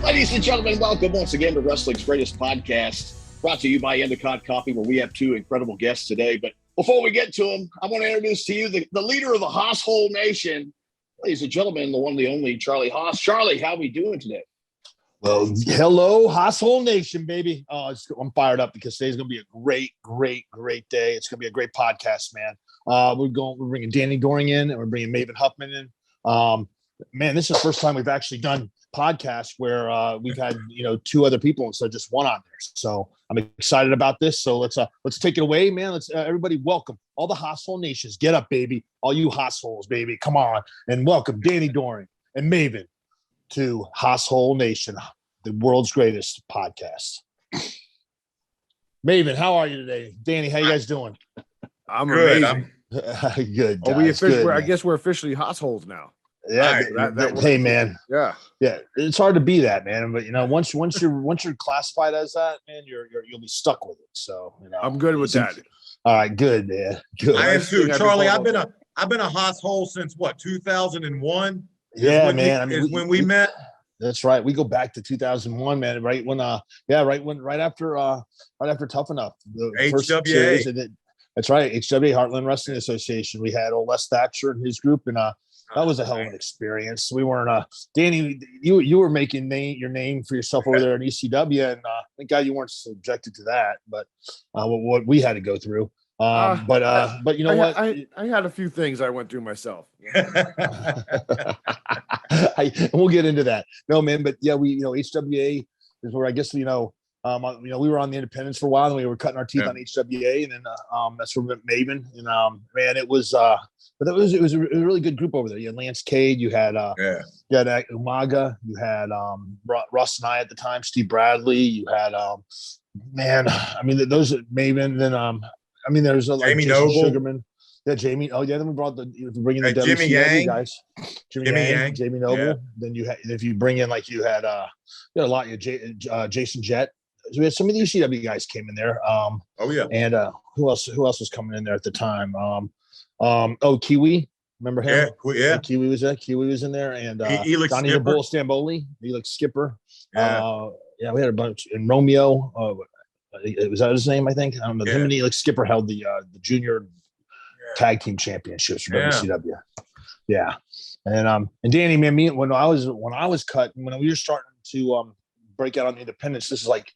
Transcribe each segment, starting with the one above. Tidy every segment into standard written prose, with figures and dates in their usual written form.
Ladies and gentlemen, welcome once again to Wrestling's Greatest Podcast, brought to you by Endicott Coffee, where we have two incredible guests today. But before we get to them, I want to introduce to you the leader of the Haas Hole Nation. Ladies and gentlemen, the one, the only Charlie Haas. Charlie, how are we doing today? Well, hello, Haas Hole Nation, baby. I'm fired up because today's going to be a great day. It's going to be a great podcast, man. We're bringing Danny Doring in, and we're bringing Maven Huffman in. Man, this is the first time we've actually done podcasts where we've had two other people instead of just one on there. So I'm excited about this. So let's take it away, man. Let's everybody welcome all the Haas Hole Nations. Get up, baby. All you Haas Holes, baby. Come on and welcome Danny Doring and Maven to Haas Hole Nation, the world's greatest podcast. Maven, how are you today? Danny, how you guys doing? I'm good. Amazing. Good. Are we officially? I guess we're officially Haas Holes now. Yeah, right. Hey, man. Yeah. It's hard to be that, man. But once you're classified as that, man, you'll be stuck with it. So I'm good with that. All right, good, man. Good. I am too, Charlie. I've been a Haas Hole since what, 2001? Yeah, man. When we met. That's right. We go back to 2001, man. Right after Tough Enough, the HWA. first series. That's right, HWA, Heartland Wrestling Association. We had old Les Thatcher and his group, and that was a hell of an experience. We weren't Danny. You were making your name for yourself over there in ECW, and thank God you weren't subjected to that. But what we had to go through. But you know what? I had a few things I went through myself. We'll get into that. No, man, but yeah, we HWA is where I guess we were on the independents for a while, and we were cutting our teeth on HWA, and then that's where we met Maven, and man, it was a really good group over there. You had Lance Cade, you had Umaga, you had Russ and I at the time, Steve Bradley, you had those Maven, then there's Jamie Jason Noble. Sugarman. Yeah, Jamie. Oh, yeah. Then we brought bringing the Jimmy WCW Yang. guys. Jimmy Yang, Jamie Noble. Yeah. Then if you bring in you had a lot. Jason Jett. So we had some of the ECW guys came in there. And who else was coming in there at the time? Kiwi. Remember him? Yeah. Kiwi was there. Kiwi was in there, and Donnie the Bull Stamboli. Elix Skipper. We had a bunch. And Romeo. Was that his name? I think. I don't know. Him and Elix Skipper held the junior tag team championships for WCW. Yeah. And Danny, man, when I was cut, when we were starting to break out on the independents, this is like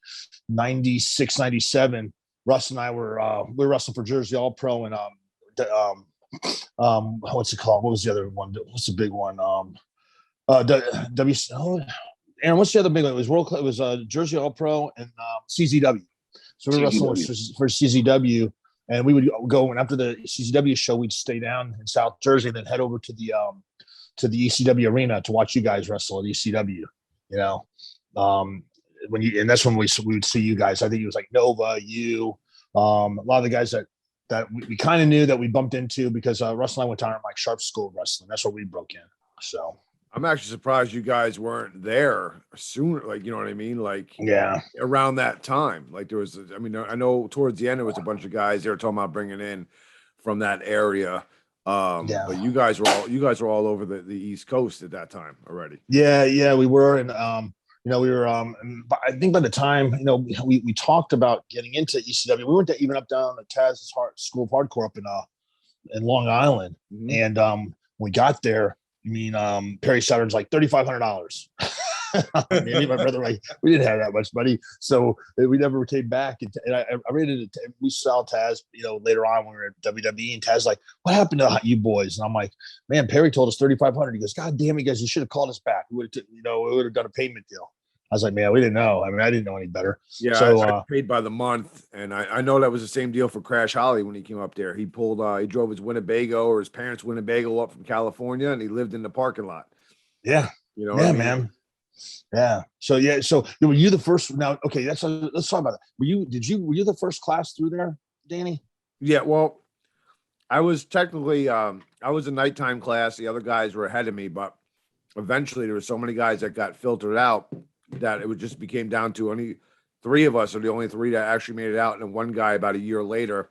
96, 97. Russ and I were wrestling for Jersey All Pro, and what's it called? What was the other one? What's the big one? Aaron, what's the other big one? It was Jersey All Pro and CZW. So we were wrestling for CZW, and we would go, and after the CZW show, we'd stay down in South Jersey and then head over to the ECW arena to watch you guys wrestle at ECW. And that's when we would see you guys. I think it was like Nova, you, a lot of the guys that we kind of knew that we bumped into because Russ and I went to Mike Sharp's school of wrestling. That's where we broke in. So I'm actually surprised you guys weren't there sooner. You know what I mean? Around that time, there was. I know towards the end there was a bunch of guys they were talking about bringing in from that area. But you guys were all over the East Coast at that time already. Yeah, we were, and we were. I think by the time we talked about getting into ECW, we went even up down to Taz's School of Hardcore up in Long Island, and we got there. Perry Saturn's like $3,500. Me and my brother we didn't have that much money, so we never came back. And I rated it. We saw Taz, later on when we were at WWE, and Taz like, "What happened to you boys?" And I'm like, "Man, Perry told us $3,500." He goes, "God damn it, guys! You should have called us back. We would have done a payment deal." I was like, "Man, we didn't know. I didn't know any better." Yeah, so I paid by the month, and I know that was the same deal for Crash Holly when he came up there. He he drove his Winnebago or his parents' Winnebago up from California, and he lived in the parking lot. Yeah, man. Yeah. So were you the first? Now, okay, let's talk about that. Were you the first class through there, Danny? Yeah. Well, I was technically I was a nighttime class. The other guys were ahead of me, but eventually there were so many guys that got filtered out that it just became down to only three of us are the only three that actually made it out. And one guy about a year later,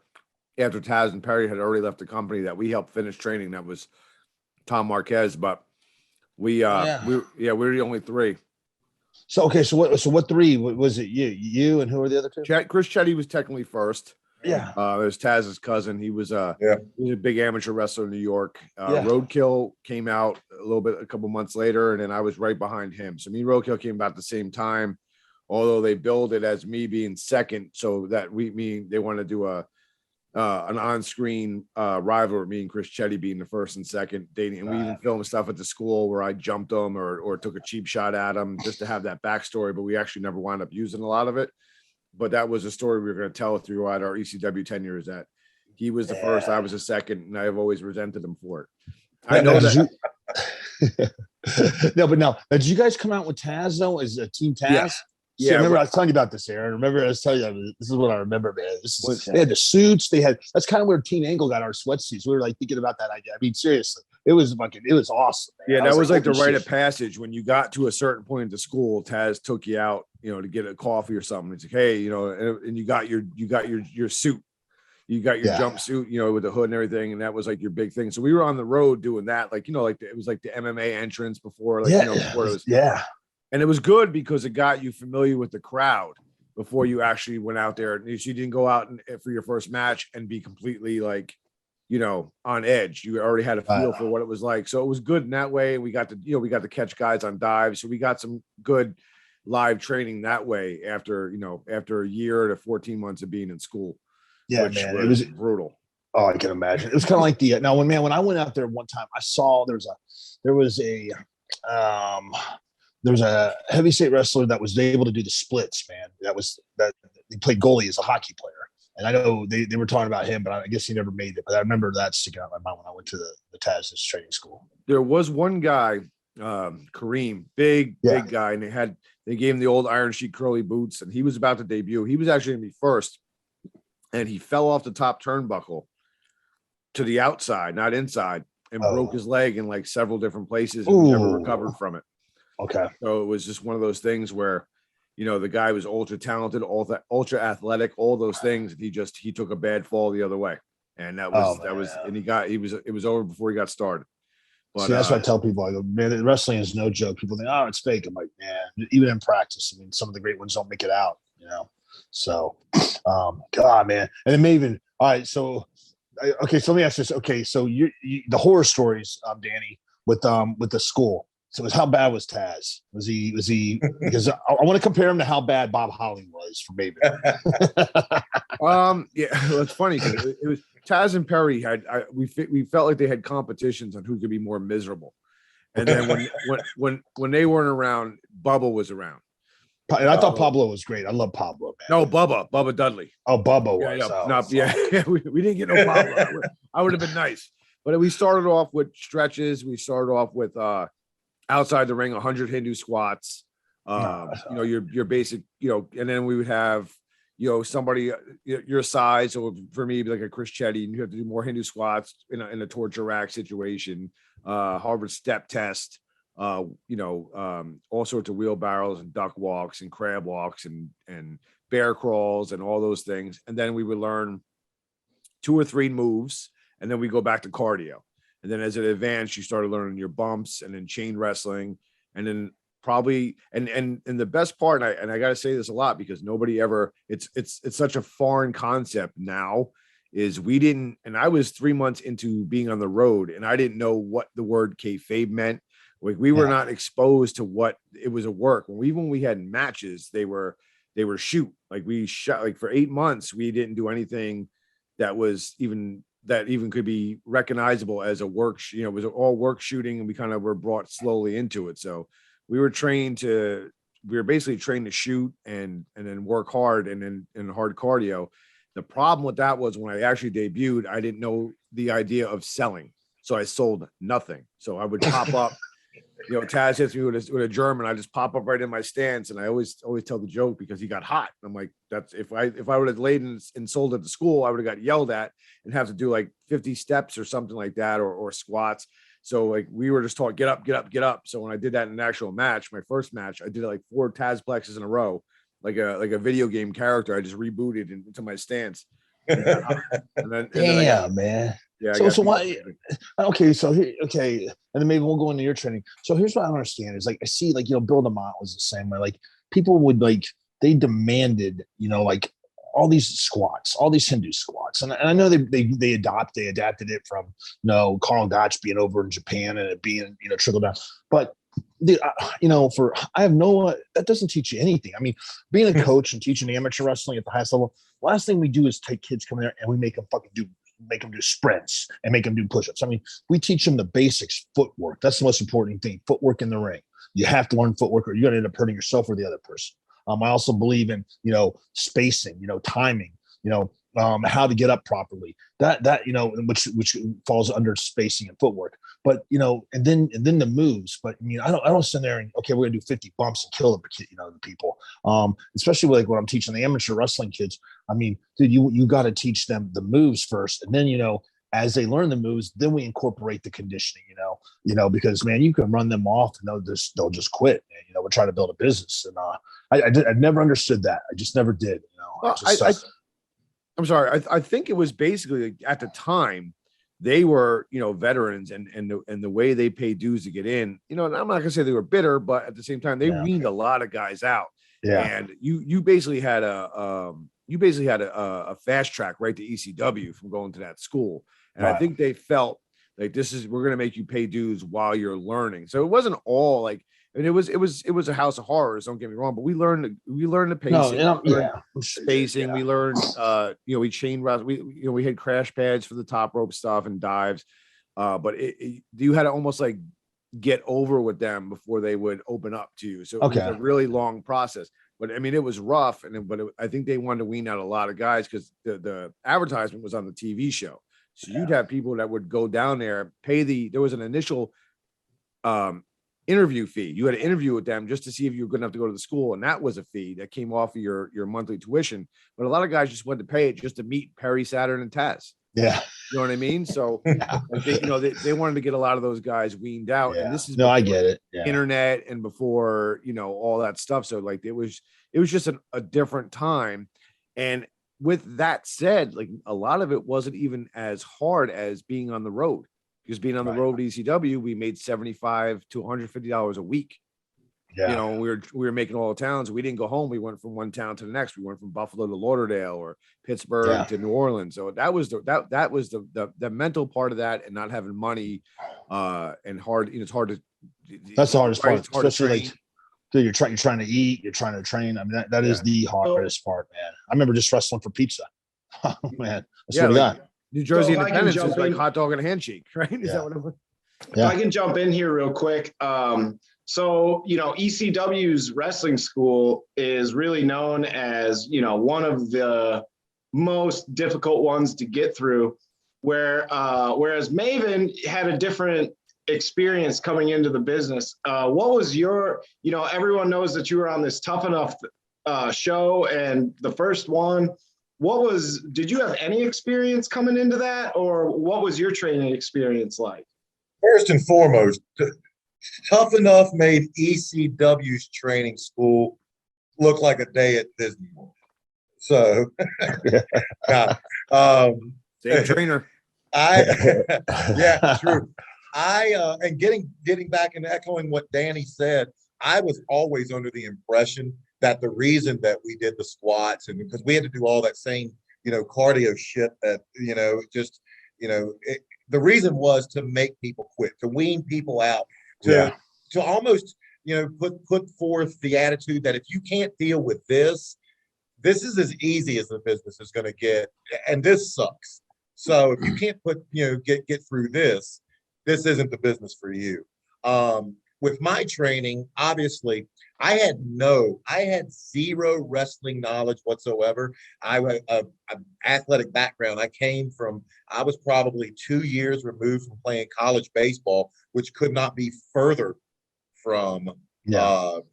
after Taz and Perry had already left the company, that we helped finish training. That was Tom Marquez. But we were the only three. So okay, so what three was it? You and who are the other two? Chris Chetty was technically first. Yeah. There's Taz's cousin. He was a big amateur wrestler in New York. Roadkill came out a couple months later, and then I was right behind him. So me and Roadkill came about the same time, although they billed it as me being second, so that they want to do an on-screen rivalry, me and Chris Chetty being the first and second dating, and we even filmed stuff at the school where I jumped him or took a cheap shot at him just to have that backstory, but we actually never wound up using a lot of it. But that was a story we were going to tell throughout our ECW tenure, is that he was the first, I was the second, and I've always resented him for it. I know that. No, but now, did you guys come out with Taz though? As a team Taz? Yeah. Yeah, remember I was telling you about this, Aaron. Remember I was telling you, this is what I remember, man. They had the suits. That's kind of where Team Angle got our sweatsuits. We were like thinking about that idea. I mean, seriously, it was awesome. Man. Yeah, that was like the rite of passage. When you got to a certain point in the school, Taz took you out, to get a coffee or something. It's like, hey, and you got your suit, you got your jumpsuit, with the hood and everything, and that was like your big thing. So we were on the road doing that, like it was like the MMA entrance before, before it was And it was good because it got you familiar with the crowd before you actually went out there. You didn't go out for your first match and be completely on edge. You already had a feel for what it was like. So it was good in that way. We got to catch guys on dives. So we got some good live training that way after a year to 14 months of being in school. Yeah, man, it was brutal. Oh, I can imagine. It was kind of like when I went out there one time, I saw there was a heavyweight wrestler that was able to do the splits, man. That he played goalie as a hockey player. And I know they were talking about him, but I guess he never made it. But I remember that sticking out in my mind when I went to the Taz's training school. There was one guy, Kareem, big guy, and they gave him the old Iron Sheik curly boots, and he was about to debut. He was actually going to be first, and he fell off the top turnbuckle to the outside, not inside, and broke his leg in like several different places and never recovered from it. Okay. So it was just one of those things where, the guy was ultra talented, ultra athletic, all those things. And he took a bad fall the other way. And it was over before he got started. But see, that's what I tell people. I go, man, wrestling is no joke. People think, oh, it's fake. I'm like, man, even in practice, I mean, some of the great ones don't make it out, So, God, man. And then Maven. All right. So, okay. So let me ask this. Okay. So you the horror stories, Danny, with the school. So how bad was Taz? Was he because I want to compare him to how bad Bob Holling was for Maven. It's funny because it was Taz and Perry we felt like they had competitions on who could be more miserable. And then when they weren't around, Bubba was around. And I thought Pablo was great. I love Pablo, man. No, Bubba Dudley. Oh, Bubba was. We didn't get no Pablo. I would have been nice. But we started off with stretches. We started off with outside the ring, 100 Hindu squats, your basic, and then we would have, somebody your size. So for me, like a Chris Chetty, you have to do more Hindu squats in a torture rack situation, Harvard step test, all sorts of wheelbarrows and duck walks and crab walks and bear crawls and all those things. And then we would learn 2 or 3 moves, and then we go back to cardio. And then as it advanced, you started learning your bumps and then chain wrestling. And then probably, and the best part, and I got to say this a lot because nobody ever, it's such a foreign concept now, is we didn't, and I was 3 months into being on the road and I didn't know what the word kayfabe meant. Like we were not exposed to what it was a work. When we had matches, they were shoot. Like we shot, like for 8 months, we didn't do anything that even could be recognizable as a work, it was all work shooting, and we kind of were brought slowly into it. So we were basically trained to shoot and then work hard and hard cardio. The problem with that was when I actually debuted, I didn't know the idea of selling. So I sold nothing. So I would pop up, Taz hits me with a German. I just pop up right in my stance. And I always tell the joke because he got hot. I'm like, that's if I would have laid and sold at the school, I would have got yelled at and have to do like 50 steps or something like that, or squats. So like we were just taught, get up, get up, get up. So when I did that in an actual match, my first match, I did like 4 Taz plexes in a row, like a video game character. I just rebooted into my stance. And then man. Yeah. So why? Okay, okay, and then maybe we'll go into your training. So here's what I don't understand is like I see like Bill DeMott was the same way. Like people would like they demanded like all these squats, all these Hindu squats, and I know they adapted it from Carl Gotch being over in Japan and it being trickled down, but. For I have no that doesn't teach you anything. I mean, being a coach and teaching amateur wrestling at the highest level, last thing we do is take kids come there and we make them do sprints and make them do push-ups. I mean, we teach them the basics, footwork. That's the most important thing. Footwork in the ring. You have to learn footwork or you're going to end up hurting yourself or the other person. I also believe in, spacing, timing, how to get up properly, that which falls under spacing and footwork. But and then the moves. But I mean, I don't sit there and okay, we're gonna do 50 bumps and kill the people. Especially like when I'm teaching the amateur wrestling kids. I mean, dude, you got to teach them the moves first, and then as they learn the moves, then we incorporate the conditioning. Because man, you can run them off and they'll just quit. And, we're trying to build a business, and I never understood that. I just never did. Well, I'm sorry. I think it was basically at the time they were, veterans and the way they paid dues to get in, and I'm not gonna say they were bitter, but at the same time they weaned a lot of guys out. Yeah. And you basically had a fast track right to ECW from going to that school. And right. I think they felt like we're gonna make you pay dues while you're learning. So it wasn't all like. I mean, it was a house of horrors. Don't get me wrong, but we learned the pacing, spacing. We learned, we chain wrestled. We had crash pads for the top rope stuff and dives, but you had to almost like get over with them before they would open up to you. So it was a really long process. But I mean, it was rough, I think they wanted to wean out a lot of guys because the advertisement was on the TV show. So you'd have people that would go down there, there was an initial interview fee. You had to interview with them just to see if you were good enough to go to the school, and that was a fee that came off of your monthly tuition. But a lot of guys just wanted to pay it just to meet Perry, Saturn, and Taz. Yeah, you know what I mean. So I think they wanted to get a lot of those guys weaned out. Yeah. And this is I get it. Internet and before all that stuff. So like it was just a different time. And with that said, like a lot of it wasn't even as hard as being on the road. Because being on the road at ECW, we made $75 to $150 a week. Yeah. We were making all the towns. We didn't go home. We went from one town to the next. We went from Buffalo to Lauderdale or Pittsburgh to New Orleans. So that was the mental part of that, and not having money and hard. It's hard to. That's the hardest part, especially like. Dude, you're trying to eat, you're trying to train. I mean, that is the hardest part, man. I remember just wrestling for pizza. Oh man, that's what we got. New Jersey Independence is like hot dog and a handshake, right? Is that what it was? If I can jump in here real quick. So, ECW's wrestling school is really known as, one of the most difficult ones to get through, whereas Maven had a different experience coming into the business. What was your, everyone knows that you were on this Tough Enough show and the first one. Did you have any experience coming into that, or what was your training experience like? First and foremost, Tough Enough made ECW's training school look like a day at Disney World. So, same trainer. True. And getting back and echoing what Danny said, I was always under the impression that the reason that we did the squats and because we had to do all that same, cardio shit that, the reason was to make people quit, to wean people out, to almost, put forth the attitude that if you can't deal with this is as easy as the business is going to get. And this sucks. So if you can't get through this isn't the business for you. With my training, obviously, I had zero wrestling knowledge whatsoever. I was an athletic background. I was probably 2 years removed from playing college baseball, which could not be further from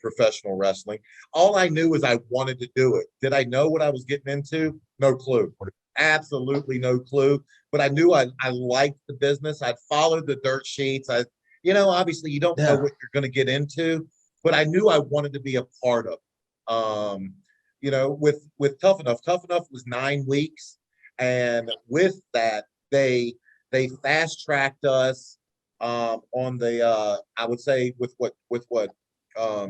professional wrestling. All I knew was I wanted to do it. Did I know what I was getting into? No clue. Absolutely no clue. But I knew I liked the business. I'd followed the dirt sheets. Obviously you don't know what you're going to get into, but I knew I wanted to be a part of. With Tough Enough was 9 weeks, and with that they they fast tracked us on the I would say with what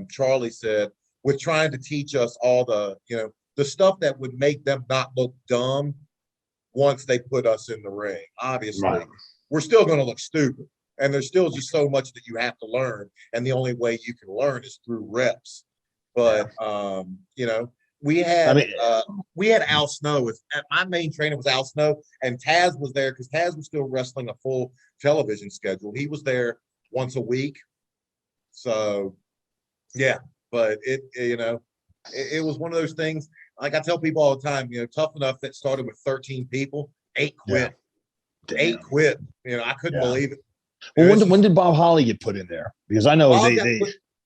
Charlie said, with trying to teach us all the stuff that would make them not look dumb once they put us in the ring. Obviously, Right. we're still going to look stupid, and there's still just so much that you have to learn, and the only way you can learn is through reps. But we had Al Snow. My main trainer was Al Snow, and Taz was there because Taz was still wrestling a full television schedule. He was there once a week. So, yeah, but it was one of those things. Like I tell people all the time, Tough Enough that started with 13 people, 8 quit. Yeah. 8 quit. I couldn't believe it. Well, when did Bob Holly get put in there? Because I know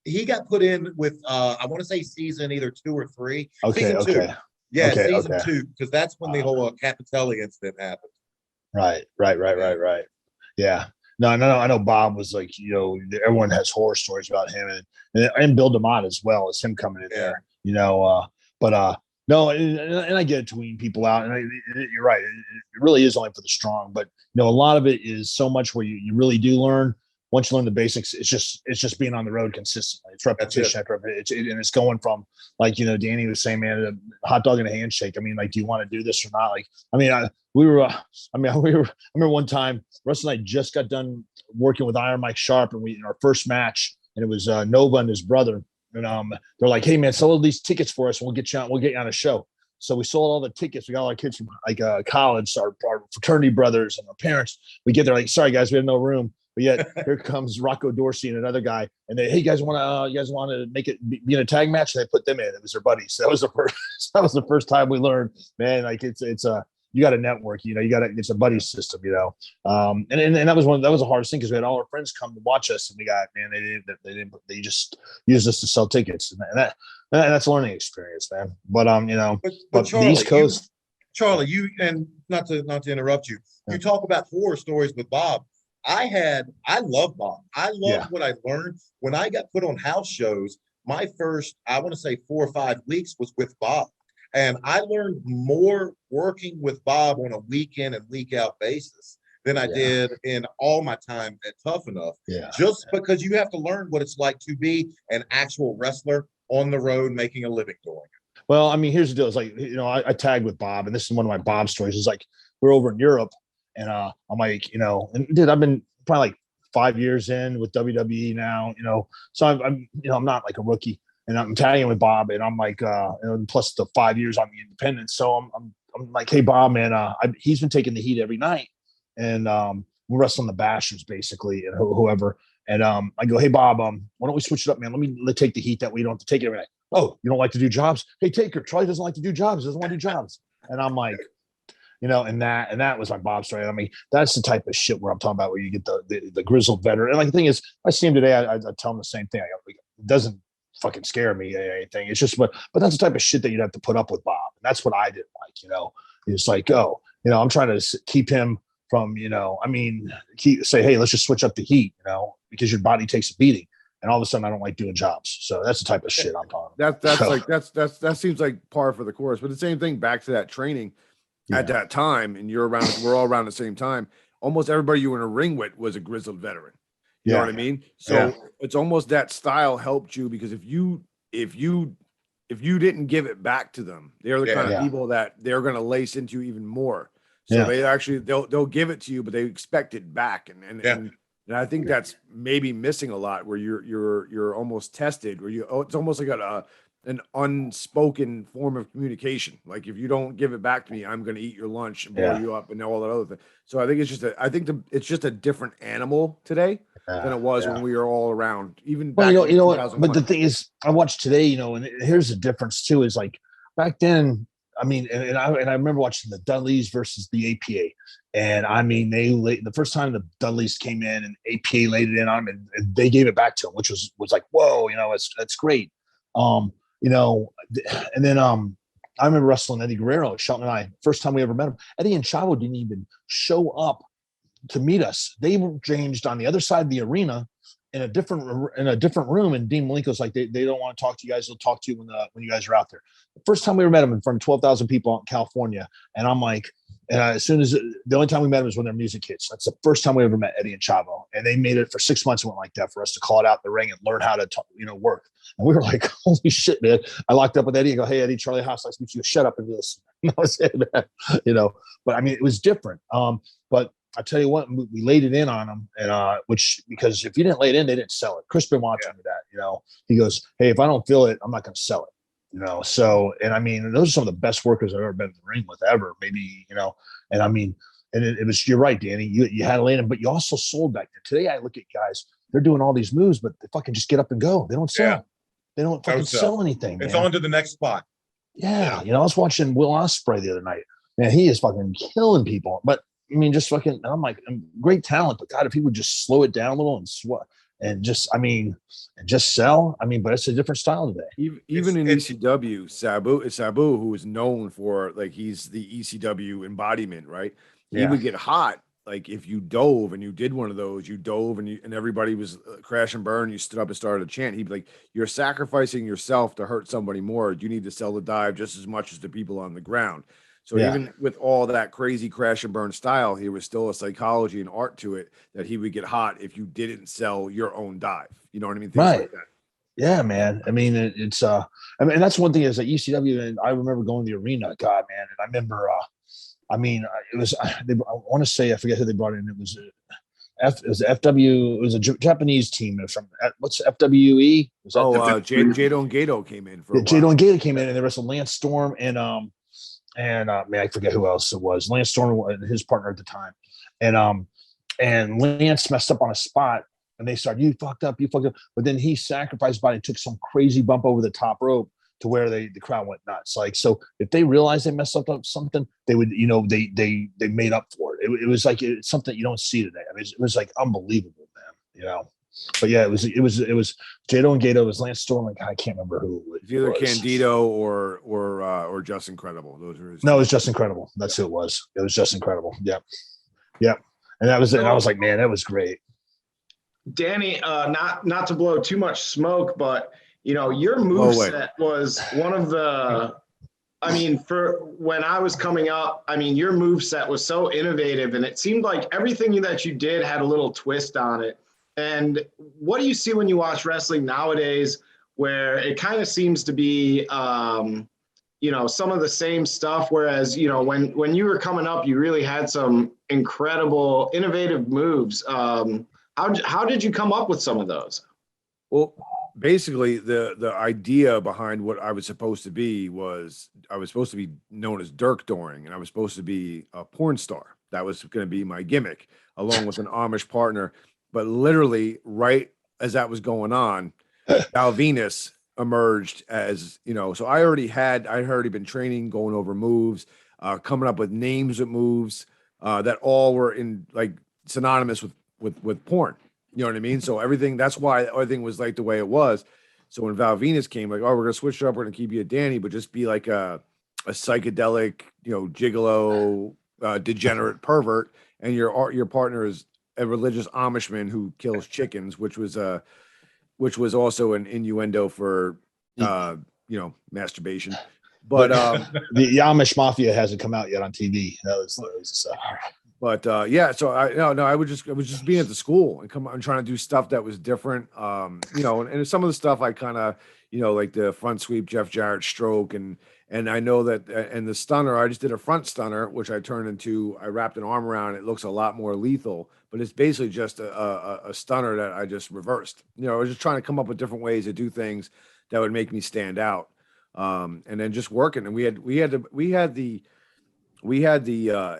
he got put in with I want to say season either 2 or 3. Okay, season 2. okay. Yeah, okay, season 2, because that's when the whole Capitelli incident happened. Right. Yeah. No, I know Bob was like, everyone has horror stories about him and Bill DeMott as well as him coming in there, no, and I get it to wean people out, and you're right. It really is only for the strong, but a lot of it is so much where you really do learn. Once you learn the basics, it's just being on the road consistently. It's repetition after repetition, and it's going from like Danny was saying, man, a hot dog and a handshake. I mean, like, do you want to do this or not? Like, I remember one time Russ and I just got done working with Iron Mike Sharp, and we in our first match, and it was Nova and his brother. And they're like, hey man, sell all these tickets for us and we'll get you on a show. So we sold all the tickets. We got all our kids from like college, our fraternity brothers and our parents. We get there like, sorry guys, we have no room. But yet here comes Rocco Dorsey and another guy, and they, hey, you guys want to make it be in a tag match? And they put them in. It was their buddies. So that was the first time we learned, man, like it's you got to network, it's a buddy system, and that was the hardest thing because we had all our friends come to watch us, and we got, man, they just used us to sell tickets, and that's a learning experience, man. But but Charlie, the East Coast, Charlie, you, and not to interrupt you, you talk about horror stories with Bob. I love Bob. I love what I learned when I got put on house shows. My first, I want to say 4 or 5 weeks was with Bob. And I learned more working with Bob on a week in and week out basis than I did in all my time at Tough Enough. Yeah. Just because you have to learn what it's like to be an actual wrestler on the road making a living doing it. Well, I mean, here's the deal. It's like, I tagged with Bob, and this is one of my Bob stories. It's like we're over in Europe, and I'm like, and dude, I've been probably like 5 years in with WWE now, so I'm not like a rookie. And I'm tagging with Bob, and I'm like, plus the 5 years on the independent. So I'm like, hey, Bob, man, he's been taking the heat every night, and we're wrestling the Bashers basically, and whoever. And I go, hey, Bob, why don't we switch it up, man? Let me take the heat that way you don't have to take it every night. Oh, you don't like to do jobs? Hey, Taker, Charlie doesn't like to do jobs. Doesn't want to do jobs. And I'm like, and that was my Bob story. I mean, that's the type of shit where I'm talking about, where you get the grizzled veteran. And like the thing is, I see him today. I tell him the same thing. It doesn't fucking scare me or anything. It's just, but that's the type of shit that you'd have to put up with Bob. And that's what I didn't like, It's like, I'm trying to keep him from, say, hey, let's just switch up the heat, because your body takes a beating. And all of a sudden I don't like doing jobs. So that's the type of shit I'm talking about. That seems like par for the course. But the same thing back to that training at that time, and we're all around the same time. Almost everybody you were in a ring with was a grizzled veteran. You know what I mean? So it's almost that style helped you, because if you didn't give it back to them, they're the kind of people that they're going to lace into even more. So they'll give it to you, but they expect it back. And I think that's maybe missing a lot, where you're almost tested, where it's almost like an unspoken form of communication. Like, if you don't give it back to me, I'm going to eat your lunch and blow you up and all that other thing. So I think it's just a different animal today than it was when we were all around. Even back you know what? But the thing is, I watched today, and here's the difference too. Is like back then. I mean, and I remember watching the Dudleys versus the APA, and I mean, the first time the Dudleys came in and APA laid it in on them, and they gave it back to them, which was like, whoa, that's great. And then I remember wrestling Eddie Guerrero, Shelton and I, first time we ever met him. Eddie and Chavo didn't even show up to meet us. They were changed on the other side of the arena in a different room. And Dean Malenko's like, they don't want to talk to you guys. They'll talk to you when you guys are out there. The first time we ever met him in front of 12,000 people out in California. And I'm like, And as soon as the only time we met them was when their music hits. That's the first time we ever met Eddie and Chavo. And they made it for 6 months. It went like that for us to call it out in the ring and learn how to talk, work. And we were like, holy shit, man. I locked up with Eddie and go, hey, Eddie, Charlie Haas likes to meet you. Shut up and listen. I was saying that, but I mean, it was different. But I tell you what, we laid it in on them, and because if you didn't lay it in, they didn't sell it. Crispin wanted me that, he goes, hey, if I don't feel it, I'm not going to sell it. So, and I mean, those are some of the best workers I've ever been in the ring with ever, maybe, and I mean, and it was, you're right, Danny, you had to lay in, but you also sold back then. Today, I look at guys, they're doing all these moves, but they fucking just get up and go. They don't sell. Yeah. They don't fucking sell anything. It's man. on to the next spot. Yeah. I was watching Will Ospreay the other night. Man, he is fucking killing people, but I mean, just fucking, I'm like, great talent, but God, if he would just slow it down a little and just sell. I mean, but it's a different style today. Even in ECW, Sabu, who is known for, like, he's the ECW embodiment, right? He would get hot. Like, if you dove and you did one of those, you dove and everybody was crash and burn, you stood up and started a chant. He'd be like, you're sacrificing yourself to hurt somebody more. You need to sell the dive just as much as the people on the ground. So even with all that crazy crash and burn style, there was still a psychology and art to it that he would get hot if you didn't sell your own dive. You know what I mean? Things right. Like that. Yeah, man. I mean, it's I mean, that's one thing is that ECW, and I remember going to the arena. God, man, and I remember. It was. I want to say I forget who they brought in. It was FW. It was a Japanese team from what's FWE? Was that Jado and Gato came in for a while. Jado and Gato came in, and there was a Lance Storm and I forget who else it was. Lance Storm and his partner at the time, and Lance messed up on a spot, and they started, you fucked up, but then he sacrificed body and took some crazy bump over the top rope to where the crowd went nuts. Like, so if they realized they messed up something, they would, they made up for it. It was like, it's something you don't see today. I mean, it was like unbelievable, man. But yeah, it was Jado and Gato. It was Lance Storm. Like, I can't remember who it was. Either Candido or Just Incredible. Those were No, it was Just Incredible. That's who it was. It was Just Incredible. Yep. And that was it. And I was like, man, that was great. Danny, not to blow too much smoke, but your moveset was one of the. I mean, for when I was coming up, I mean, your moveset was so innovative, and it seemed like everything that you did had a little twist on it. And what do you see when you watch wrestling nowadays, where it kind of seems to be, some of the same stuff? Whereas, when you were coming up, you really had some incredible, innovative moves. How did you come up with some of those? Well, basically, the idea behind what I was supposed to be was I was supposed to be known as Dirk Doring, and I was supposed to be a porn star. That was going to be my gimmick, along with an Amish partner. But literally, right as that was going on, Val Venus emerged as, so I'd already been training, going over moves, coming up with names of moves that all were in like synonymous with porn. You know what I mean? So that's why everything was like the way it was. So when Val Venus came, like, oh, we're gonna switch it up, we're gonna keep you a Danny, but just be like a psychedelic, gigolo, degenerate pervert, and your partner is a religious Amishman who kills chickens, which was also an innuendo for masturbation. But the Amish Mafia hasn't come out yet on TV. But so I was just being at the school and trying to do stuff that was different. And some of the stuff I kind of, like the front sweep, Jeff Jarrett stroke, and I know that, and the stunner, I just did a front stunner, which I wrapped an arm around. It looks a lot more lethal, but it's basically just a stunner that I just reversed. I was just trying to come up with different ways to do things that would make me stand out. And then just working, and we had the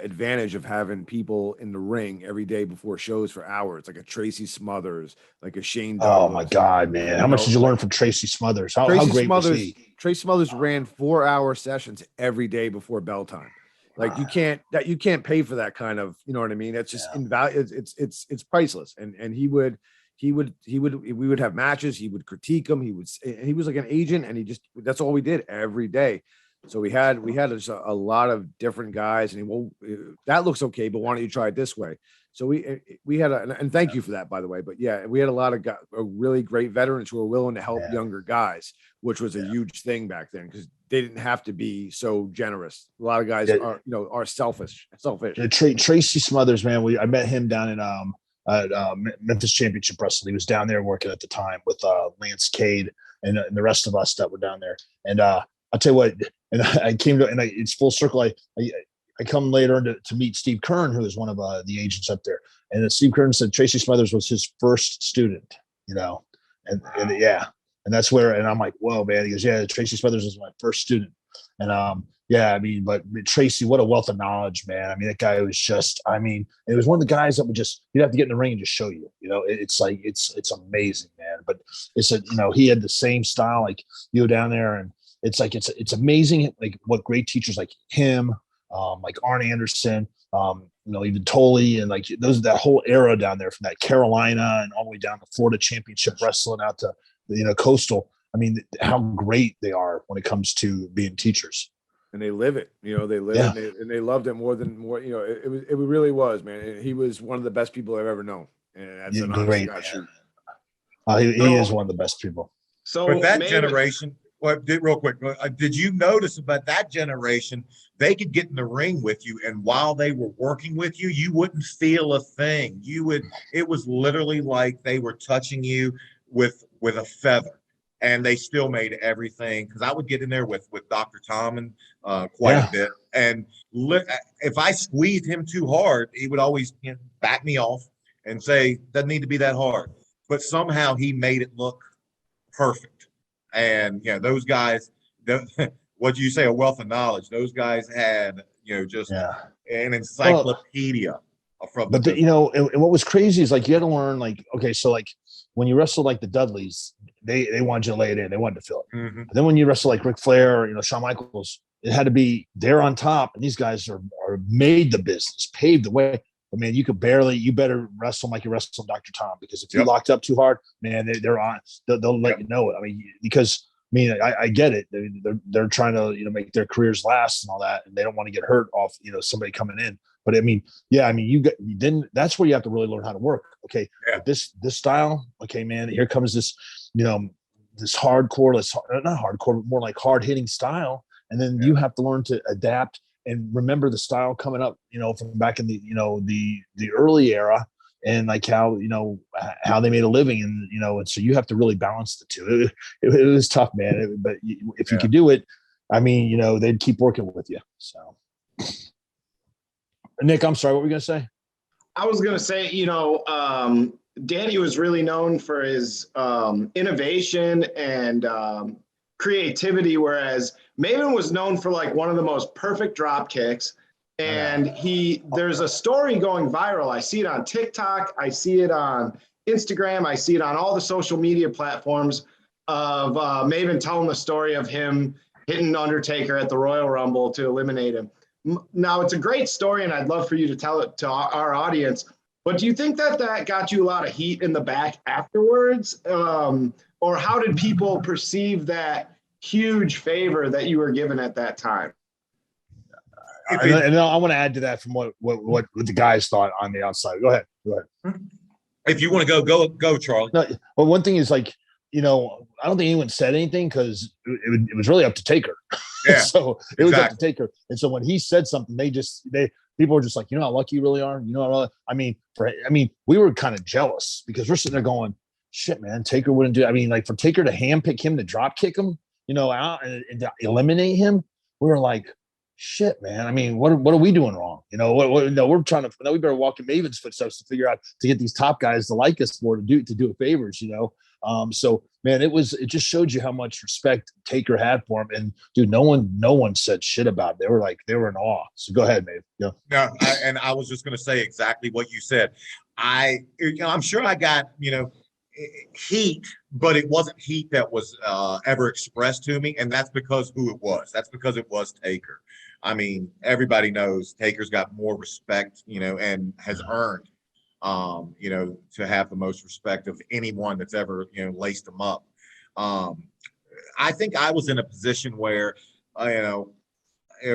advantage of having people in the ring every day before shows for hours, like a Tracy Smothers, like a Shane Douglas. Oh my God, man. How much did you learn from Tracy Smothers? How great was he? Tracy Smothers ran 4-hour sessions every day before bell time. Like you can't pay for that kind of, you know what I mean? It's just invaluable. It's priceless. And we would have matches. He would critique them. He was like an agent, and that's all we did every day. So we had just a lot of different guys, and that looks okay, but why don't you try it this way? So we had and thank you for that, by the way. But yeah, we had a lot of really great veterans who were willing to help younger guys, which was a huge thing back then because they didn't have to be so generous. A lot of guys are selfish. Tracy Smothers, man, I met him down in Memphis Championship Wrestling. He was down there working at the time with Lance Cade and the rest of us that were down there. And I'll tell you what, and I came to, and it's full circle. I come later to meet Steve Kern, who is one of the agents up there. And Steve Kern said Tracy Smothers was his first student, and and that's where, and I'm like, whoa, man. He goes, yeah, Tracy Smothers was my first student. And but Tracy, what a wealth of knowledge, man. I mean, that guy was just, it was one of the guys that you'd have to get in the ring and just show you, it's like, it's amazing, man. But it's he had the same style, like you go down there and it's like, it's amazing. Like what great teachers like him, like Arn Anderson, even Tully and like that whole era down there from that Carolina and all the way down to Florida Championship Wrestling out to, Coastal. I mean, how great they are when it comes to being teachers. And they live it, they live it, and they loved it more. It really was, man. And he was one of the best people I've ever known. And that's an great. He is one of the best people. So with that generation, real quick, did you notice about that generation? They could get in the ring with you, and while they were working with you, you wouldn't feel a thing. It was literally like they were touching you with a feather. And they still made everything, because I would get in there with Dr. Tommen quite a bit. And if I squeezed him too hard, he would always back me off and say, doesn't need to be that hard. But somehow he made it look perfect. And, those guys, what you say, a wealth of knowledge. Those guys had, just an encyclopedia. And what was crazy is like you had to learn, like, okay, so like when you wrestle like the Dudleys, they wanted you to lay it in, they wanted to feel it. Mm-hmm. But then when you wrestle like Ric Flair or Shawn Michaels, it had to be they're on top, and these guys are made the business, paved the way. But man, you better wrestle like you wrestle Dr. Tom, because if you locked up too hard, man, they're on. They'll let you know it. I mean, because I get it. They're trying to make their careers last and all that, and they don't want to get hurt off somebody coming in. But that's where you have to really learn how to work. Okay, this style. Okay, man, here comes this this hardcore, not hardcore, but more like hard hitting style, and then you have to learn to adapt and remember the style coming up, from back in the the early era, and like how they made a living, and and so you have to really balance the two. It was tough, man. But if you could do it, they'd keep working with you. So. Nick, I'm sorry, what were you going to say? I was going to say, Danny was really known for his innovation and creativity, whereas Maven was known for like one of the most perfect drop kicks. And there's a story going viral. I see it on TikTok. I see it on Instagram. I see it on all the social media platforms of Maven telling the story of him hitting Undertaker at the Royal Rumble to eliminate him. Now, it's a great story, and I'd love for you to tell it to our audience. But do you think that got you a lot of heat in the back afterwards? Or how did people perceive that huge favor that you were given at that time? And I want to add to that from what the guys thought on the outside. Go ahead. If you want to go, Charlie. No, well, one thing is like, I don't think anyone said anything because it was really up to Taker. Yeah. So it was up to Taker. And so when he said something, people were just like, how lucky you really are. We were kind of jealous because we're sitting there going, shit, man, Taker wouldn't do it. Like for Taker to handpick him, to drop kick him, out and to eliminate him, we were like, shit, man. What are we doing wrong? We're trying to. We better walk in Maven's footsteps to figure out to get these top guys to like us more, to do favors. So man, it just showed you how much respect Taker had for him. And dude, no one said shit about it. They were in awe. So go ahead, Maven. Yeah. No, and I was just going to say exactly what you said. I'm sure I got heat, but it wasn't heat that was ever expressed to me, and that's because who it was. That's because it was Taker. Everybody knows Taker's got more respect, and has earned, to have the most respect of anyone that's ever, laced him up. I think I was in a position where,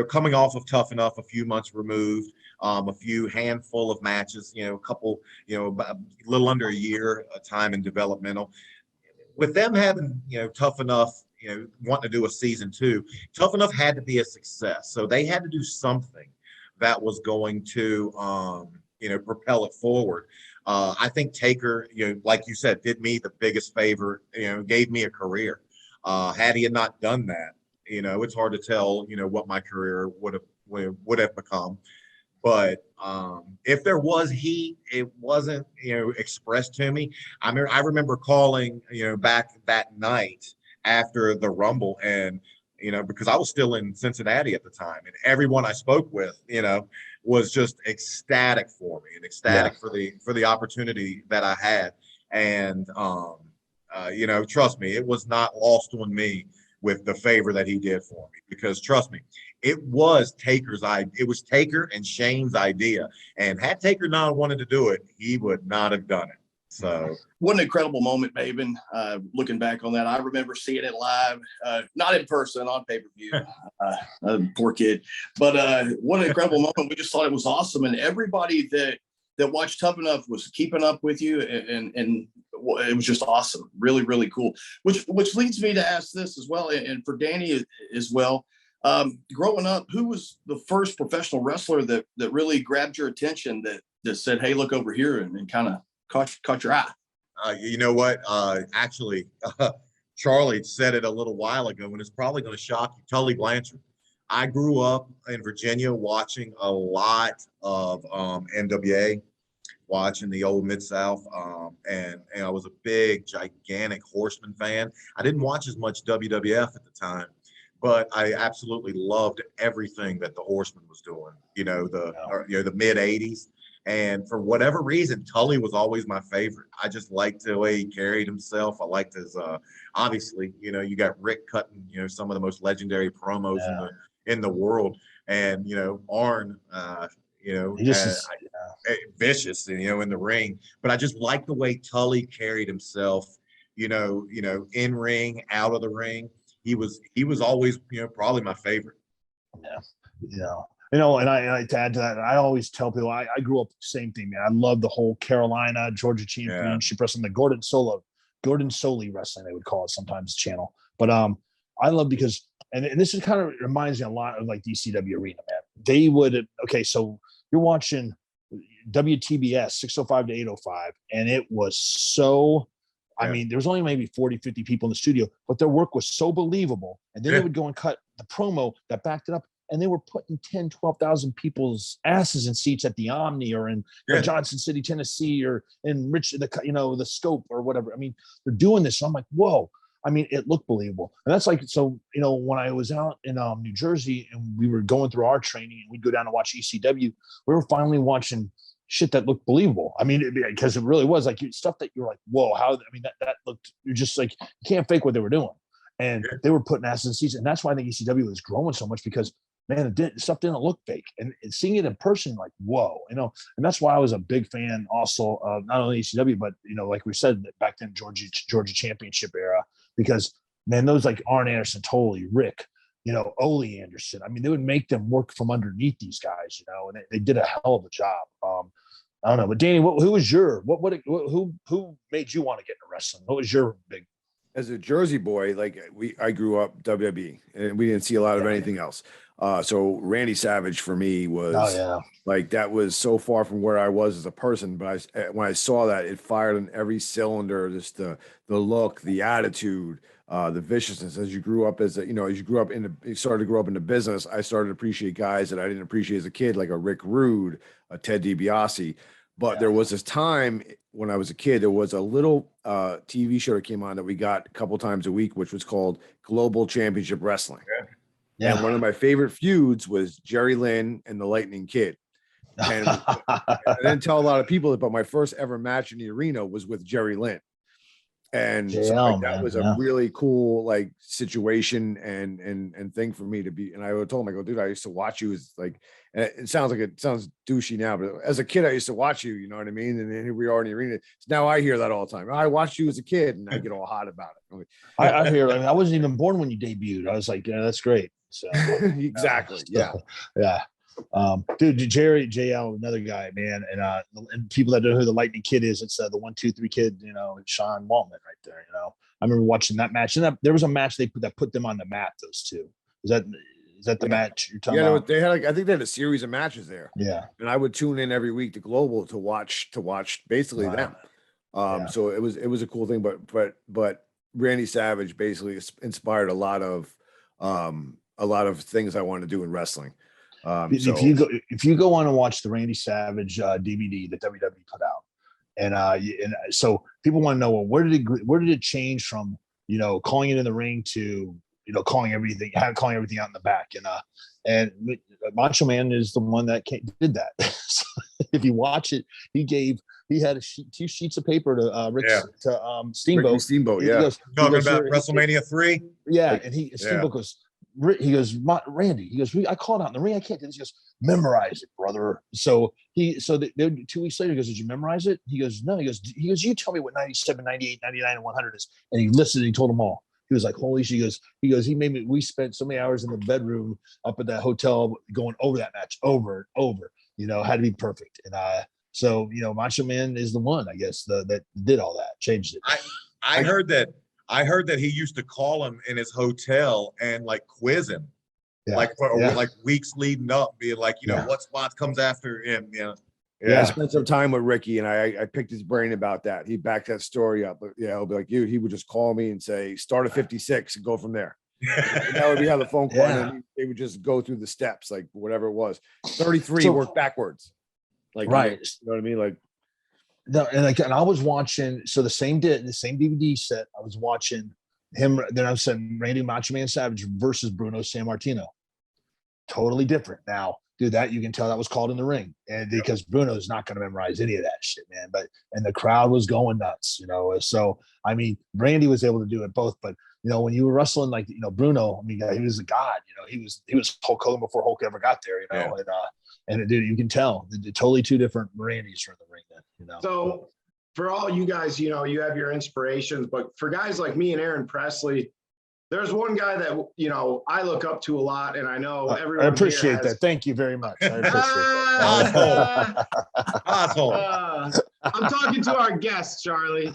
coming off of Tough Enough a few months removed, a few handful of matches, a couple, a little under a year time in developmental. With them having, Tough Enough, wanting to do a season 2, Tough Enough had to be a success. So they had to do something that was going to, propel it forward. I think Taker, like you said, did me the biggest favor, gave me a career. Had he had not done that, it's hard to tell, what my career would have become. But if there was heat, it wasn't, expressed to me. I remember calling, back that night after the Rumble, and because I was still in Cincinnati at the time, and everyone I spoke with, was just ecstatic for me and ecstatic for the opportunity that I had. And trust me, it was not lost on me with the favor that he did for me, because trust me, it was Taker and Shane's idea. And had Taker not wanted to do it, he would not have done it. So what an incredible moment, Maven. Looking back on that, I remember seeing it live, not in person, on pay-per-view. Poor kid. But what an incredible moment. We just thought it was awesome. And everybody that watched Tough Enough was keeping up with you, and it was just awesome. Really, really cool. Which leads me to ask this as well, and for Danny as well. Growing up, who was the first professional wrestler that really grabbed your attention, that said, hey, look over here, and kind of caught your eye? You know what? Actually, Charlie said it a little while ago, and it's probably going to shock you. Tully Blanchard. I grew up in Virginia watching a lot of NWA, watching the old Mid-South, and I was a big, gigantic Horseman fan. I didn't watch as much WWF at the time, but I absolutely loved everything that the Horseman was doing, the mid 80s. And for whatever reason, Tully was always my favorite. I just liked the way he carried himself. I liked his, obviously, you got Rick cutting, some of the most legendary promos in the world. And, Arn, vicious, in the ring. But I just like the way Tully carried himself, in ring, out of the ring. He was always, probably my favorite. Yeah. And I to add to that, I always tell people I grew up the same thing, man. I love the whole Carolina, Georgia Championship Wrestling, the Gordon Soley wrestling, they would call it sometimes, channel. But I love, because and this is kind of reminds me a lot of like DCW Arena, man. They would, so you're watching WTBS 605 to 805, and it was so, I mean, there was only maybe 40, 50 people in the studio, but their work was so believable. And then they would go and cut the promo that backed it up. And they were putting 10, 12,000 people's asses in seats at the Omni, or in Johnson City, Tennessee, or in the Scope or whatever. I mean, they're doing this. So I'm like, whoa. I mean, it looked believable. And that's like, so, when I was out in New Jersey and we were going through our training, and we'd go down to watch ECW, we were finally watching shit that looked believable. I mean, because it really was like stuff that you're like, whoa, how, I mean, that looked, you're just like, you can't fake what they were doing. And they were putting asses in seats. And that's why I think ECW was growing so much, because man, stuff didn't look fake, and seeing it in person, like, whoa, and that's why I was a big fan also of not only ECW, but like we said back then, Georgia Championship era, because man, those like Arn Anderson, Tully, Rick, Ole Anderson, I mean, they would make them work from underneath these guys, and they did a hell of a job. I don't know, but Danny, who was your who made you want to get into wrestling? What was your big? As a Jersey boy, I grew up WWE, and we didn't see a lot of anything else. So Randy Savage for me was that was so far from where I was as a person. But when I saw that, it fired on every cylinder. Just the look, the attitude, the viciousness. As you grew up you started to grow up in the business, I started to appreciate guys that I didn't appreciate as a kid, like a Rick Rude, a Ted DiBiase. But there was this time when I was a kid, there was a little TV show that came on that we got a couple times a week, which was called Global Championship Wrestling. Yeah. And one of my favorite feuds was Jerry Lynn and the Lightning Kid. And I didn't tell a lot of people, but my first ever match in the arena was with Jerry Lynn. And that was a really cool situation and thing for me to be. And I told him, I go, dude, I used to watch you as and it sounds douchey now, but as a kid, I used to watch you, you know what I mean? And then here we are in the arena. So now I hear that all the time. I watched you as a kid, and I get all hot about it. I hear, I wasn't even born when you debuted. I was like, yeah, that's great. So exactly. Yeah. Dude, Jerry JL, another guy, man, and people that don't know who the Lightning Kid is, it's the 1-2-3 kid, Sean Waltman right there. I remember watching that match, and there was a match that put them on the map. Those two, is that the match you're talking about? They had I think they had a series of matches there. Yeah, and I would tune in every week to Global to watch basically them. So it was a cool thing, but Randy Savage basically inspired a lot of things I want to do in wrestling. If you go on and watch the Randy Savage DVD that WWE put out, and so people want to know, well, where did it change from calling it in the ring to calling everything out in the back, and Macho Man is the one that did that. So if you watch it, he had two sheets of paper to Steamboat. Ricky Steamboat, He goes, Talking about WrestleMania 3. Yeah, and Steamboat goes, he goes, Randy, he goes, I called out in the ring, I can't do this. He goes, memorize it, brother. So 2 weeks later, he goes, did you memorize it? He goes, no. He goes, you tell me what 97, 98, 99, and 100 is. And he listened and he told them all. He was like, holy shit. He made me, we spent so many hours in the bedroom up at that hotel going over that match over and over, had to be perfect. And so Macho Man is the one, I guess, that did all that, changed it. I heard that he used to call him in his hotel and like quiz him, like weeks leading up, being like, what spots comes after him, Yeah, I spent some time with Ricky, and I picked his brain about that. He backed that story up. But he'll be like, he would just call me and say, start at 56 and go from there. And that would be how the phone call, and they would just go through the steps, like whatever it was. 33, work backwards. Like, right. You know what I mean? Like, no, and I was watching, so the same DVD set, I was watching him, then I was saying Randy Macho Man Savage versus Bruno Sammartino. Totally different. Now, dude, that you can tell that was called in the ring, and because Bruno's not going to memorize any of that shit, man. And the crowd was going nuts, So I mean, Randy was able to do it both, but when you were wrestling like Bruno, I mean, he was a god. He was Hulk Hogan before Hulk ever got there, and dude, you can tell the totally two different Randys from the ring. Then, So for all you guys, you have your inspirations, but for guys like me and Aaron Presley, there's one guy that I look up to a lot, and I know everyone. I appreciate that. Thank you very much. I appreciate that. Asshole. I'm talking to our guest, Charlie.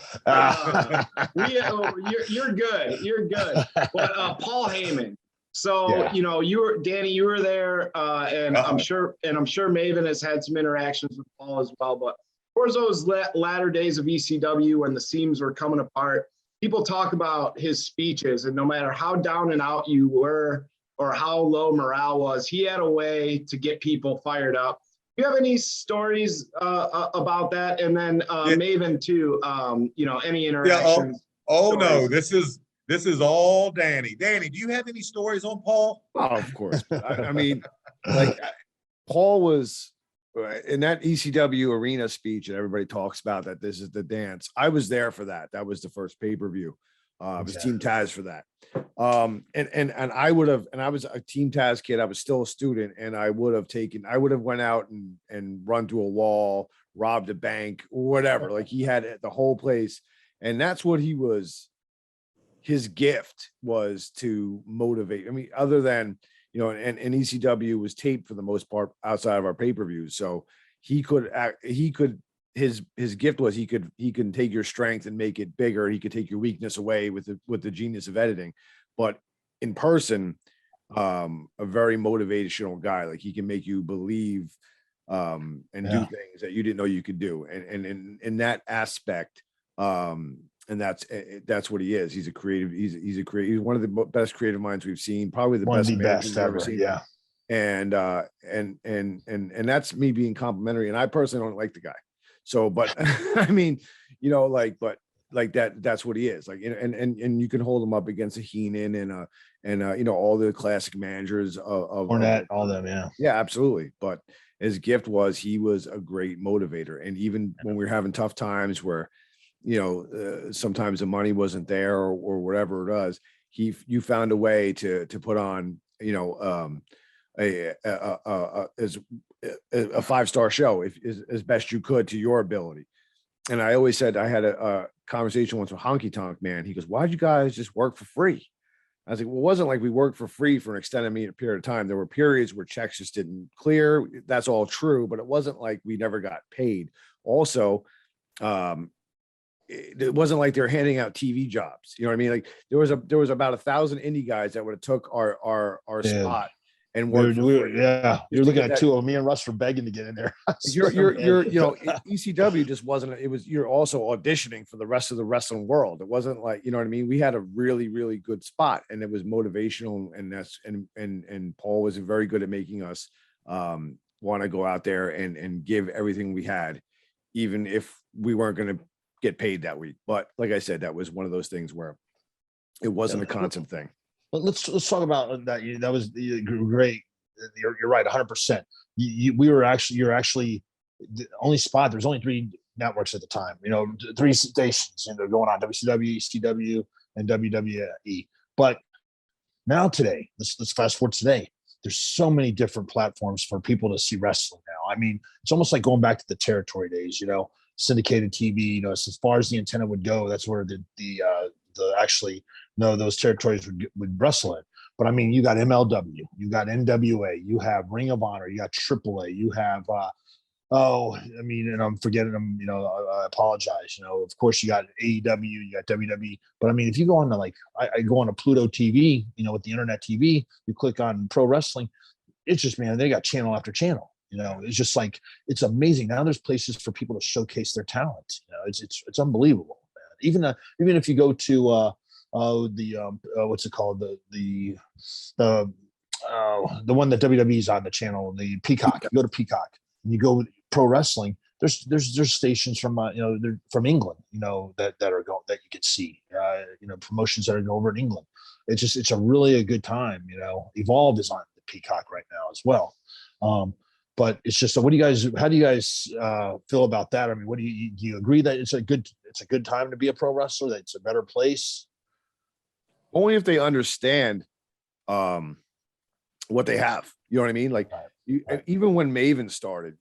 You're good. You're good. But Paul Heyman. So you were Danny. You were there, and I'm sure Maven has had some interactions with Paul as well. But towards those latter days of ECW, when the seams were coming apart, people talk about his speeches, and no matter how down and out you were or how low morale was, he had a way to get people fired up. Do you have any stories about that? And then Maven too, any interactions? No, this is all Danny. Danny, do you have any stories on Paul? Oh, of course. I mean, like Paul was in that ECW arena speech, and everybody talks about that. This is the dance. I was there for that. That was the first pay-per-view. It was Team Taz for that. And I would have, and I was a Team Taz kid. I was still a student, and I would have went out and run to a wall, robbed a bank, whatever. Like he had the whole place. And that's what he was. His gift was to motivate. I mean, other than, and ECW was taped for the most part outside of our pay-per-views. So his gift was he can take your strength and make it bigger. He could take your weakness away with the genius of editing. But in person, a very motivational guy. Like he can make you believe and do things that you didn't know you could do. And in that aspect, and that's what he is. He's a creative. He's one of the best creative minds we've seen. Probably the best ever seen. Yeah. And that's me being complimentary. And I personally don't like the guy. So, but I mean, that's what he is. Like, and you can hold him up against a Heenan and all the classic managers of Ornette, all them. Yeah. Yeah, absolutely. But his gift was he was a great motivator. And even when we were having tough times where, sometimes the money wasn't there or whatever it was, you found a way to put on, a 5-star show as best you could to your ability. And I always said, I had a conversation once with Honky Tonk Man. He goes, why'd you guys just work for free? I was like, well, it wasn't like we worked for free for an extended period of time. There were periods where checks just didn't clear. That's all true, but it wasn't like we never got paid. Also, it wasn't like they were handing out TV jobs. You know what I mean? Like there was about 1,000 indie guys that would have took our spot and worked. You're looking at two of me and Russ were begging to get in there. You're ECW just wasn't. It was you're also auditioning for the rest of the wrestling world. It wasn't like, you know what I mean. We had a really, really good spot, and it was motivational, and Paul was very good at making us want to go out there and give everything we had, even if we weren't going to get paid that week. But like I said, that was one of those things where it wasn't a constant thing. Let's talk about that. That was great. You're right, 100%. You're actually the only spot. There's only 3 networks at the time. 3 stations, and they're going on: WCW, ECW, and WWE. But now today, let's fast forward today. There's so many different platforms for people to see wrestling now. I mean, it's almost like going back to the territory days. Syndicated TV. As far as the antenna would go, that's where the actually those territories would wrestle in. But I mean, you got MLW, you got NWA, you have Ring of Honor, you got AAA, you have and I'm forgetting them. I apologize. Of course, you got AEW, you got WWE. But I mean, if you go on to I go on to Pluto TV, with the internet TV, you click on pro wrestling, it's just, man, they got channel after channel. It's just like, it's amazing. Now there's places for people to showcase their talent. It's unbelievable, man. Even if you go to what's it called, the one that WWE's on the channel, the Peacock. You go to Peacock and you go with pro wrestling. There's stations from they're from England, that are going, that you can see, promotions that are going over in England. It's a really good time. Evolve is on the Peacock right now as well. But it's just, how do you guys feel about that? I mean, do you agree that it's a good time to be a pro wrestler, that it's a better place? Only if they understand what they have. You know what I mean? Like, even when Maven started,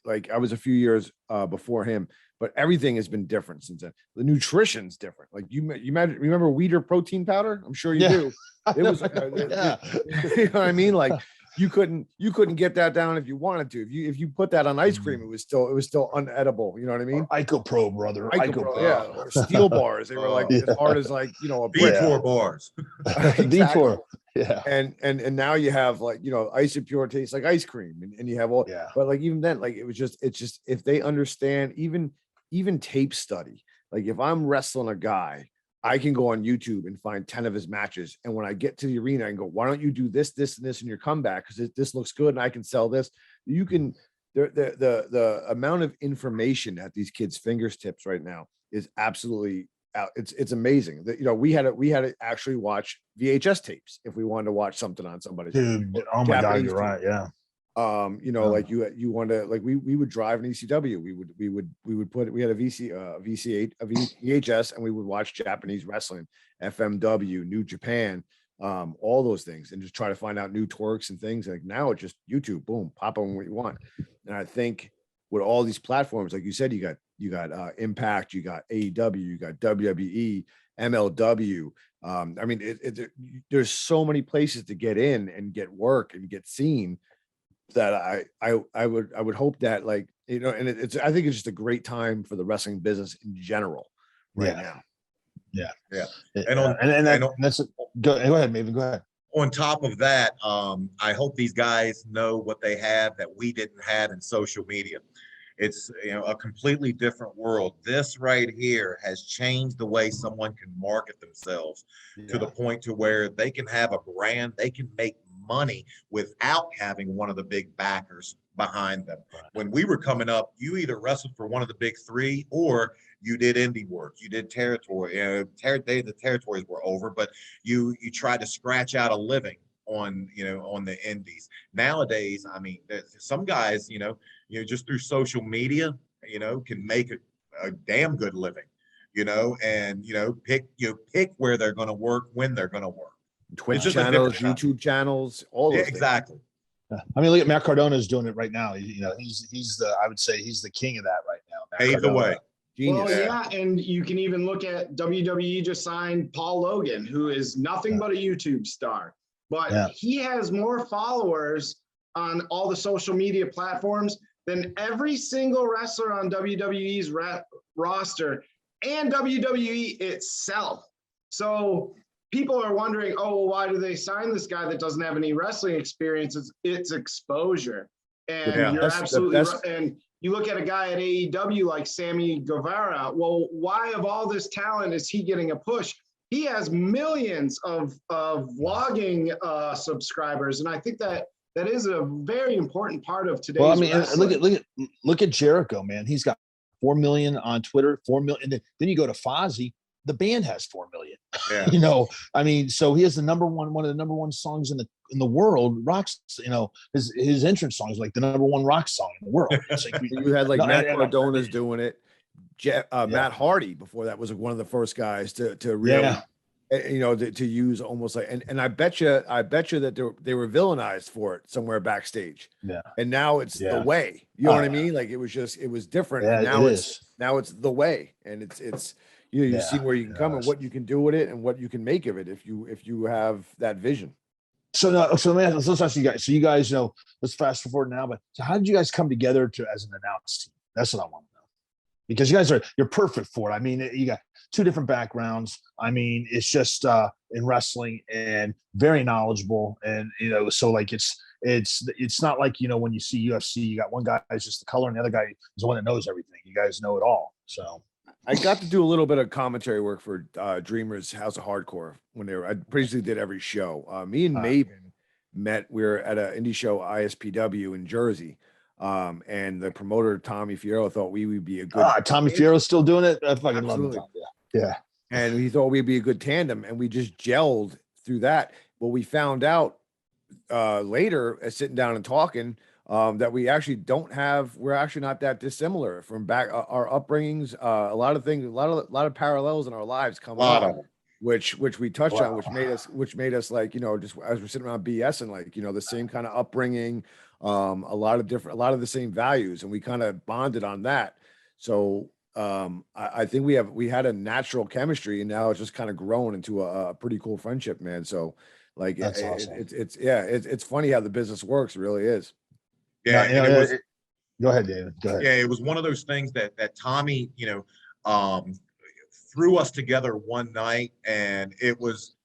like I was a few years before him, but everything has been different since then. The nutrition's different. Like you remember Weeder protein powder? I'm sure you do. It was, you know what I mean? Like, you couldn't get that down if you wanted to. If you put that on ice cream, it was still unedible. You know what I mean? IcoPro, brother. IcoPro. Yeah. Or steel bars. They were like as hard as a Detour bars. Exactly. Detour. Yeah. And now you have Isopure tastes like ice cream, and you have all. Yeah. But even then, it's just if they understand, even tape study. Like, if I'm wrestling a guy, I can go on YouTube and find 10 of his matches. And when I get to the arena, I can go, why don't you do this, this, and this in your comeback? Because this looks good and I can sell this. You can, the amount of information at these kids' fingertips right now is absolutely out. It's amazing. That we had to actually watch VHS tapes if we wanted to watch something on somebody's. Dude, oh my God, you're right. Yeah. Like you want to, like, we would drive an ECW. We had a VHS, and we would watch Japanese wrestling, FMW, New Japan, all those things, and just try to find out new twerks and things. Like, now it's just YouTube, boom, pop on what you want. And I think with all these platforms, like you said, you got Impact, you got AEW, you got WWE, MLW. I mean, there's so many places to get in and get work and get seen, that I would hope that, and I think it's just a great time for the wrestling business in general right now. Yeah. And that's go ahead, Maven. Go ahead. On top of that, I hope these guys know what they have that we didn't have in social media. It's a completely different world. This right here has changed the way someone can market themselves to the point to where they can have a brand, they can make money without having one of the big backers behind them. Right. When we were coming up, you either wrestled for one of the big 3 or you did indie work. You did territory. The territories were over, but you tried to scratch out a living on the indies. Nowadays, I mean, some guys, just through social media, can make a damn good living, and pick where they're going to work, when they're going to work. Twitch channels, YouTube channels, all those things. Exactly. I mean, look at Matt Cardona is doing it right now. He's I would say he's the king of that right now. Pave the way. Genius. Well, yeah, and you can even look at WWE just signed Paul Logan, who is nothing but a YouTube star, but he has more followers on all the social media platforms than every single wrestler on WWE's roster and WWE itself. So people are wondering, oh, well, why do they sign this guy that doesn't have any wrestling experience? It's exposure. And you're absolutely right. And you look at a guy at AEW like Sammy Guevara. Well, why of all this talent is he getting a push? He has millions of vlogging subscribers, and I think that is a very important part of today's. Well, I mean, wrestling. look at Jericho, man. He's got 4 million on Twitter, 4 million. And then you go to Fozzy. The band has 4 million. Yeah. You know, I mean, so he has one of the number one songs in the world. Rocks, you know, his entrance song is like the number one rock song in the world. It's like, you had like Matt Cardona's doing it. Matt Hardy before that was one of the first guys to really, you know, to use almost like, and I bet you that they were villainized for it somewhere backstage. Yeah. And now it's the way. You know what I mean? Like it was different. Yeah, and now it's the way, and it's. You see where you can come and what you can do with it and what you can make of it if you have that vision. So man, let's ask you guys. So you guys, you know, let's fast forward now. But so how did you guys come together as an announced team? That's what I want to know. Because you guys you're perfect for it. I mean, you got two different backgrounds. I mean, it's just in wrestling and very knowledgeable. And you know, so like it's not like, you know, when you see UFC, you got one guy who's just the color and the other guy is the one that knows everything. You guys know it all. So. I got to do a little bit of commentary work for Dreamers House of Hardcore when I basically did every show. Me and Maven met. We were at an indie show, ISPW in Jersey. And the promoter, Tommy Fierro, thought we would be a good. Tommy Fierro's still doing it. I fucking love him. Yeah. And he thought we'd be a good tandem, and we just gelled through that. Well, we found out later, sitting down and talking, that we actually we're actually not that dissimilar from back our upbringings. A lot of things, a lot of parallels in our lives come up, which we touched on, which made us like, you know, just as we're sitting around BS and like, you know, the same kind of upbringing, a lot of the same values, and we kind of bonded on that. So I think we had a natural chemistry, and now it's just kind of grown into a pretty cool friendship, man. So like awesome. It's funny how the business works. It really is. Yeah, go ahead, David. Go ahead. Yeah, it was one of those things that Tommy, you know, threw us together one night, and it was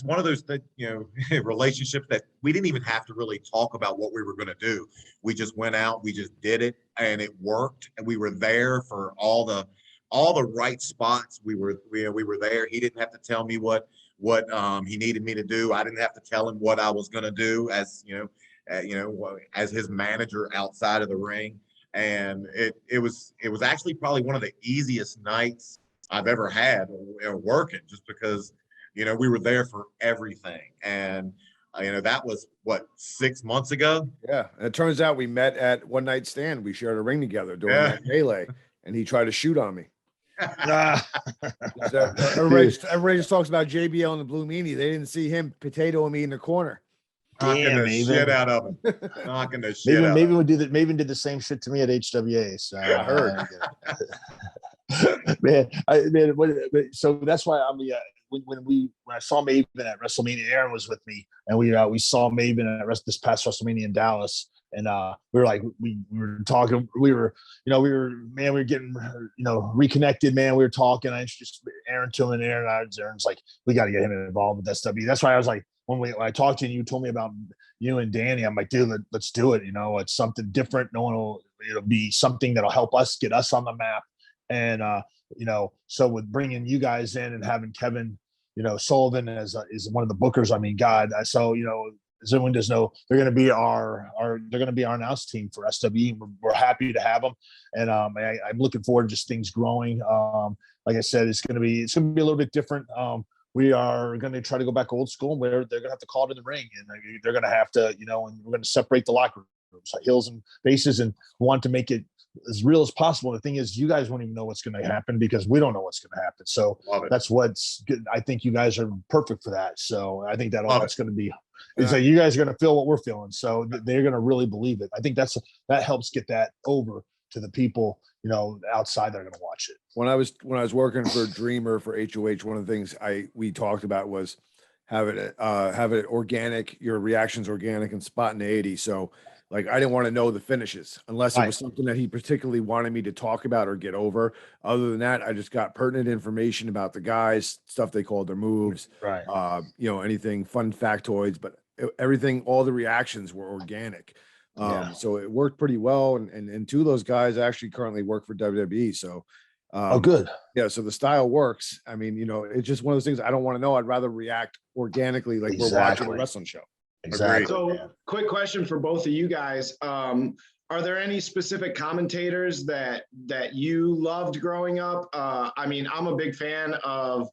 one of those you know, relationships that we didn't even have to really talk about what we were going to do. We just went out, we just did it, and it worked, and we were there for all the right spots. We were there. He didn't have to tell me what he needed me to do. I didn't have to tell him what I was going to do, as you know, as his manager outside of the ring. And it was actually probably one of the easiest nights I've ever had working, just because, you know, we were there for everything. And, you know, that was 6 months ago. Yeah. And it turns out we met at One Night Stand. We shared a ring together during that melee, and he tried to shoot on me. Everybody just talks about JBL and the Blue Meanie. They didn't see him potatoing me in the corner. Knocking the shit out of him. Knocking the shit out. Maven did the same shit to me at HWA. So I heard. So that's why I'm when I saw Maven at WrestleMania, Aaron was with me, and we saw Maven at this past WrestleMania in Dallas, and we were like we were talking, we were getting, you know, reconnected, man. We were talking. I introduced Aaron to him, and Aaron's like, we got to get him involved with SW. That's why I was like, when I talked to you, and you told me about you and Danny, I'm like, dude, let's do it. You know, it's something different. It'll be something that'll help us get us on the map. And, you know, so with bringing you guys in and having Kevin, you know, Sullivan is one of the bookers. I mean, God, so, you know, as everyone does know, they're going to be our announce team for SWE. We're happy to have them. And I'm looking forward to just things growing. Like I said, it's going to be a little bit different. We are going to try to go back old school, where they're going to have to call it in the ring, and they're going to have to, you know, and we're going to separate the locker rooms, heels and faces, and want to make it as real as possible. The thing is, you guys won't even know what's going to happen, because we don't know what's going to happen. So that's what's good. I think you guys are perfect for that. So I think that's going to be, it's like you guys are going to feel what we're feeling. So they're going to really believe it. I think that helps get that over. to the people, outside that are going to watch it. When I was working for Dreamer for HOH, one of the things we talked about was have it organic, your reactions organic and spontaneity. So like I didn't want to know the finishes unless it was something that he particularly wanted me to talk about or get over. Other than that, I just got pertinent information about the guys, stuff they called their moves, Right. Anything, fun factoids, but everything, all the reactions were organic. So it worked pretty well. And two of those guys actually currently work for WWE. So good. Yeah, so the style works. I mean, it's just one of those things I don't want to know. I'd rather react organically, like we're watching a wrestling show. Exactly. So, quick question for both of you guys: are there any specific commentators that you loved growing up? I mean, I'm a big fan of.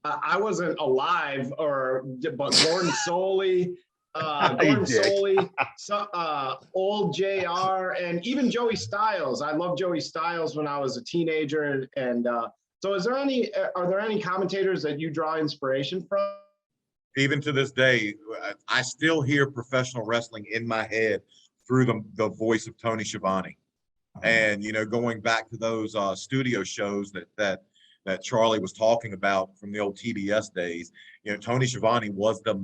I wasn't alive, but Gordon Soley. Old JR, and even Joey Styles. I loved Joey Styles when I was a teenager. And so are there any commentators that you draw inspiration from? Even to this day, I still hear professional wrestling in my head through the voice of Tony Schiavone. And, going back to those studio shows that Charlie was talking about from the old TBS days, Tony Schiavone was the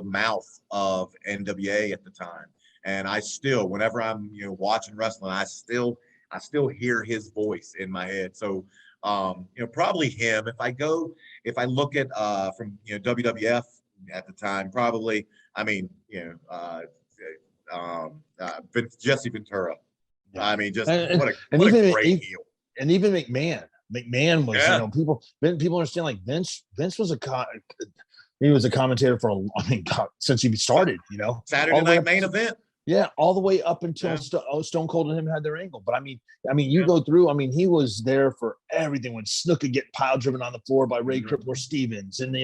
mouth of NWA at the time. And I still, whenever I'm, watching wrestling, I still hear his voice in my head. So, probably him. If I look at, from, WWF at the time, probably, Jesse Ventura. I mean, just what a great heel. And even McMahon was, people understand, like Vince was he was a commentator for since he started, Saturday Night Main Event. Yeah, all the way up until Stone Cold and him had their angle. But I mean, you go through. he was there for everything. When Snook could get pile driven on the floor by Ray Crippler Stevens, and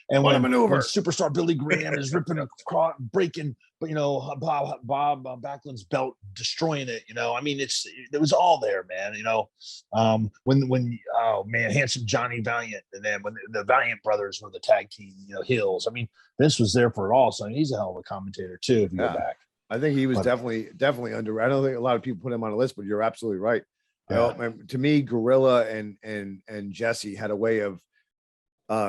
and when superstar Billy Graham is ripping across, breaking, but Bob Backlund's belt, destroying it. It was all there, man. When Handsome Johnny Valiant, and then when the Valiant brothers were the tag team, heels. Vince was there for it all. So he's a hell of a commentator too. If you go back. I think he was definitely under. I don't think a lot of people put him on a list, but you're absolutely right. To me, Gorilla and Jesse had a way of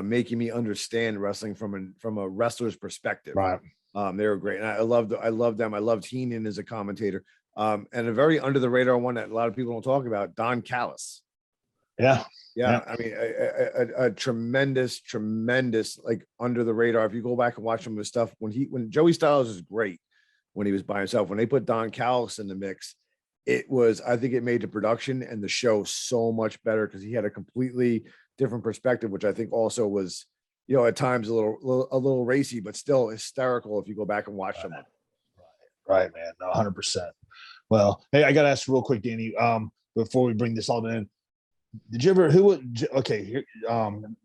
making me understand wrestling from a wrestler's perspective. Right. They were great, and I loved them. I loved Heenan as a commentator. And a very under the radar one that a lot of people don't talk about, Don Callis. Yeah. A tremendous, like under the radar. If you go back and watch some of his stuff, when Joey Styles is great. When he was by himself, when they put Don Callis in the mix, I think it made the production and the show so much better because he had a completely different perspective, which I think also was, at times a little racy, but still hysterical if you go back and watch them. Right, man. No, 100%. Well, hey, I got to ask real quick, Danny, before we bring this all in. Did you ever,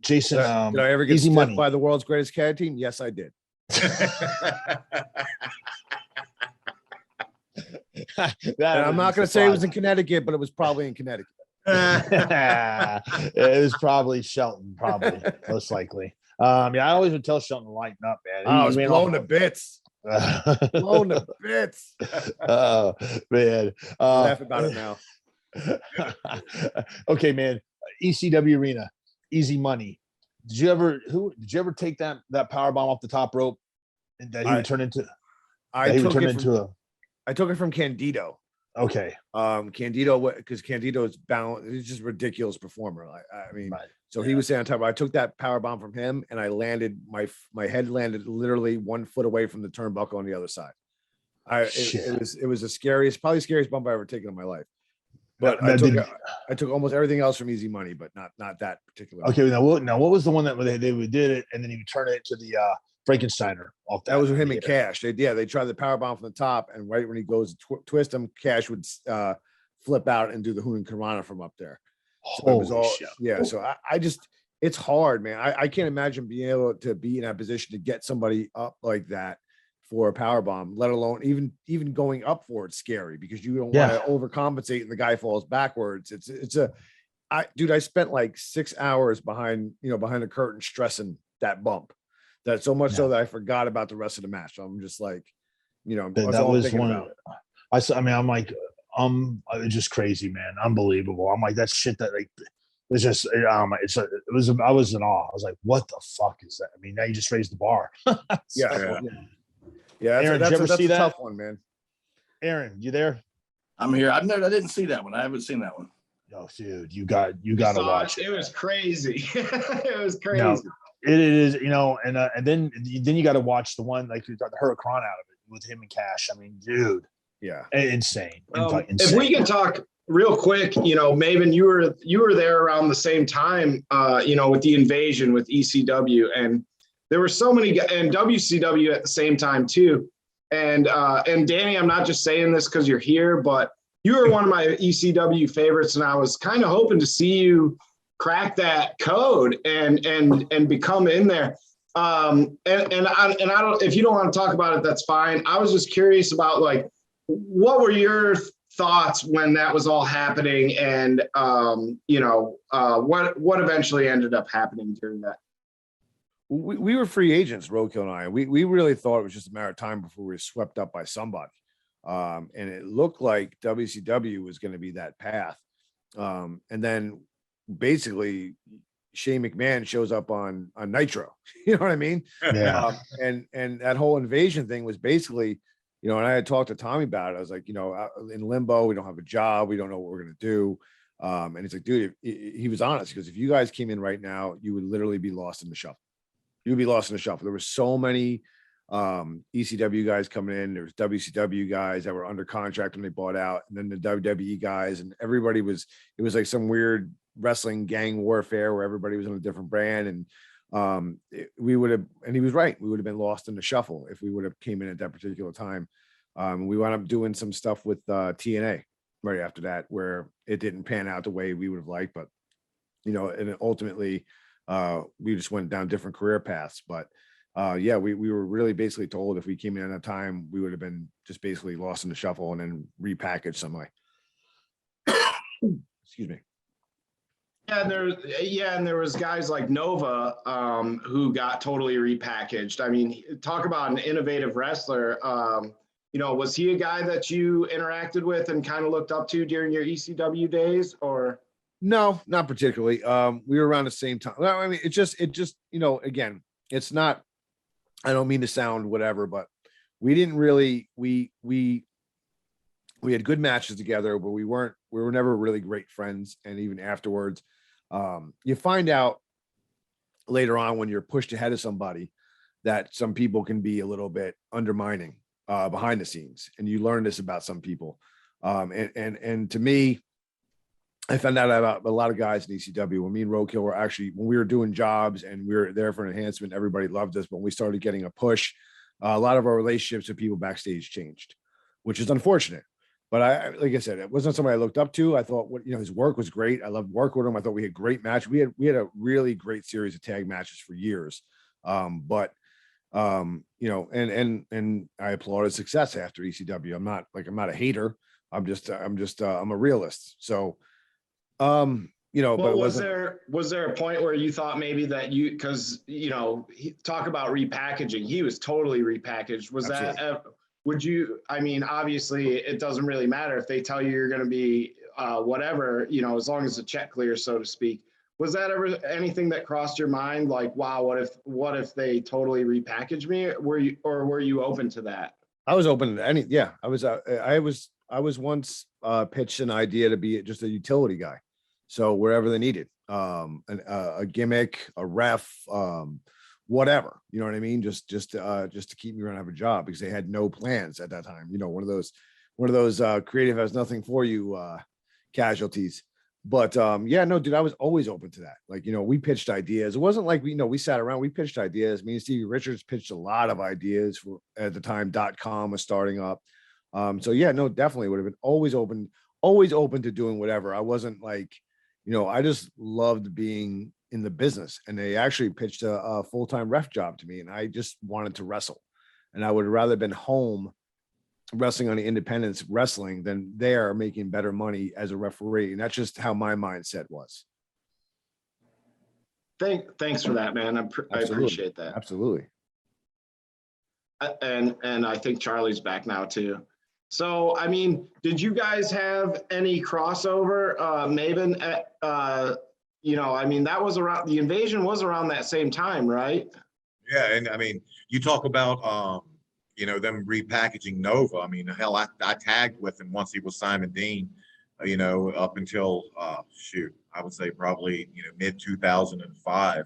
Jason, did I ever get Easy Money by the world's greatest CAD team? Yes, I did. And I'm not going to say it was in Connecticut, but it was probably in Connecticut. It was probably Shelton, most likely. I always would tell Shelton to lighten up, man. I was blown to bits. Blown to bits. Oh man, laugh about it now. Okay, man. ECW Arena, Easy Money. Did you ever take that power bomb off the top rope and that he would turn into? I took it from Candido. Okay. Candido, because Candido is bound. He's just a ridiculous performer. He was saying on top. I took that power bomb from him, and I landed my head landed literally 1 foot away from the turnbuckle on the other side. It was probably the scariest bump I ever taken in my life. But I took almost everything else from Easy Money, but not that particular. Okay, now what was the one that they did it and then he would turn it to the Frankensteiner off that was with him and Cash. They tried the power bomb from the top, and right when he goes to twist him, Cash would flip out and do the Hunan Karana from up there. So it was all shit. Yeah. So I just, it's hard, man. I can't imagine being able to be in that position to get somebody up like that for a power bomb, let alone even going up for it's scary because you don't want to overcompensate and the guy falls backwards. I spent like 6 hours behind the curtain stressing that bump. That so much so that I forgot about the rest of the match. So I'm just like, that was one. I'm like, It's just crazy, man. Unbelievable. I'm like, that's shit that like it's just I was in awe. I was like, what the fuck is that? I mean, now you just raised the bar. Yeah. Yeah, Aaron, that's, did you ever see a that? tough one, man. Aaron, you there? I'm here. I didn't see that one. I haven't seen that one. Oh, dude, you got to watch it. It was crazy. It was crazy. No, it is, and then you got to watch the one like you got the Hurricane out of it with him and Cash. I mean, dude, Yeah, insane. If Insane. we can talk real quick, Maven, you were there around the same time, with the invasion with ECW, and there were so many, and WCW at the same time too. And Danny, I'm not just saying this because you're here, but you were one of my ECW favorites, and I was kind of hoping to see you crack that code and become in there. And I don't, if you don't want to talk about it, that's fine. I was just curious about like, what were your thoughts when that was all happening, and what eventually ended up happening during that? we were free agents, Roadkill and I. We really thought it was just a matter of time before we were swept up by somebody. And it looked like WCW was going to be that path. And then basically Shane McMahon shows up on Nitro. You know what I mean? Yeah. And that whole invasion thing was basically, and I had talked to Tommy about it. I was like, in limbo, we don't have a job. We don't know what we're going to do. And he's like, dude, he was honest, because if you guys came in right now, you would literally be lost in the shuffle. You'd be lost in the shuffle. There were so many ECW guys coming in. There was WCW guys that were under contract when they bought out, and then the WWE guys, and everybody it was like some weird wrestling gang warfare where everybody was on a different brand. And we would have, and he was right, we would have been lost in the shuffle if we would have came in at that particular time. We wound up doing some stuff with TNA right after that, where it didn't pan out the way we would have liked, but and ultimately we just went down different career paths. But we were really basically told if we came in at that time, we would have been just basically lost in the shuffle and then repackaged some way. Excuse me. Yeah, and there was guys like Nova who got totally repackaged. I mean, talk about an innovative wrestler. Was he a guy that you interacted with and kind of looked up to during your ECW days, or? No, not particularly. We were around the same time. Well, I mean, it just, again, it's not, I don't mean to sound whatever, but we didn't really, we had good matches together, but we were never really great friends. And even afterwards, you find out later on when you're pushed ahead of somebody that some people can be a little bit undermining behind the scenes. And you learn this about some people. And to me, I found out about a lot of guys in ECW. When me and Roadkill were when we were doing jobs and we were there for an enhancement, everybody loved us. But when we started getting a push, a lot of our relationships with people backstage changed, which is unfortunate. But like I said, it wasn't somebody I looked up to. I thought, his work was great. I loved working with him. I thought we had great matches. We had a really great series of tag matches for years. And I applaud his success after ECW. I'm not a hater. I'm a realist. So, but was there a point where you thought maybe that because talk about repackaging, he was totally repackaged. Was Absolutely. That would you, I mean, obviously it doesn't really matter if they tell you you're going to be whatever, as long as the check clears, so to speak. Was that ever anything that crossed your mind, like, wow, what if they totally repackage me? Were you open to that? I was open to any. Yeah, I was once pitched an idea to be just a utility guy. So wherever they needed, a gimmick, a ref, whatever, you know what I mean? Just to keep me around, have a job, because they had no plans at that time. One of those creative has nothing for you casualties. But no, dude, I was always open to that. Like, we pitched ideas. It wasn't like we sat around. We pitched ideas. Me and Stevie Richards pitched a lot of ideas at the time. .com was starting up. Definitely would have been always open to doing whatever. I wasn't like, I just loved being in the business, and they actually pitched a full-time ref job to me, and I just wanted to wrestle, and I would rather been home wrestling on the independents wrestling than there making better money as a referee. And that's just how my mindset was. Thanks for that, man. I appreciate that. Absolutely. And I think Charlie's back now too. So, I mean, did you guys have any crossover, Maven? I mean, that was around, the invasion was around that same time, right? Yeah, and I mean, you talk about them repackaging Nova. I mean, hell, I tagged with him once he was Simon Dean, up until I would say probably mid 2005.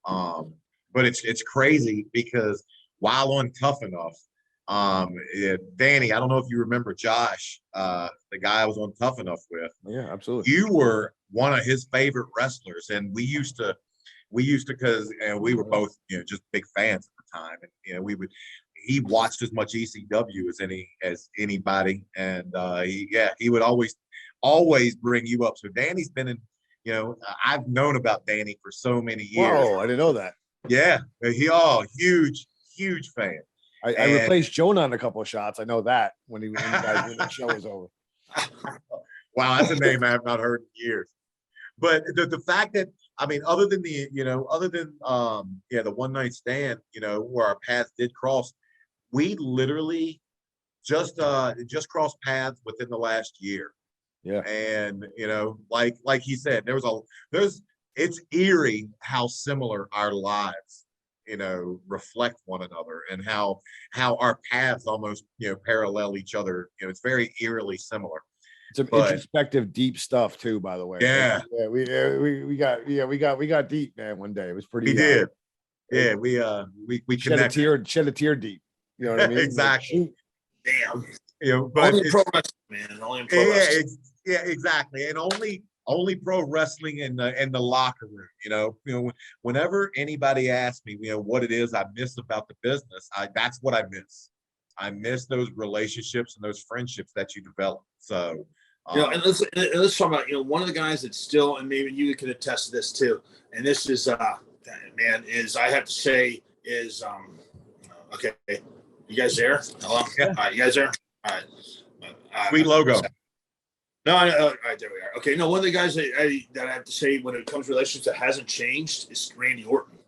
But it's crazy because while on Tough Enough, Danny, I don't know if you remember Josh, the guy I was on Tough Enough with. Yeah, absolutely. You were one of his favorite wrestlers, and we used to because we were both just big fans at the time, and he watched as much ECW as anybody, and he would always bring you up. So Danny's been in, I've known about Danny for so many years. Whoa, I didn't know that. Yeah, huge fan. I replaced Jonah on a couple of shots. I know that when the show was over. Wow, that's a name I have not heard in years. But the fact that, I mean, other than the one night stand, where our paths did cross, we literally just crossed paths within the last year. Yeah. And like he said, it's eerie how similar our lives reflect one another, and how our paths almost parallel each other. It's very eerily similar. Some introspective, deep stuff too, by the way. Yeah. We got deep, man, one day. It was pretty. We did. Yeah, we shed a tear deep. You know what I mean? Exactly. Damn. But only pro wrestling, man. Only in pro wrestling. Yeah, exactly. And only pro wrestling in the locker room. Whenever anybody asks me, what it is I miss about the business, that's what I miss. I miss those relationships and those friendships that you develop. So, and let's talk about one of the guys that's still, and maybe you can attest to this too. And this is is I have to say is okay. You guys there? Hello. Yeah. All right, you guys there? All right. Sweet logo. No, all right, there we are. Okay, no, one of the guys that I have to say when it comes to relationships that hasn't changed is Randy Orton.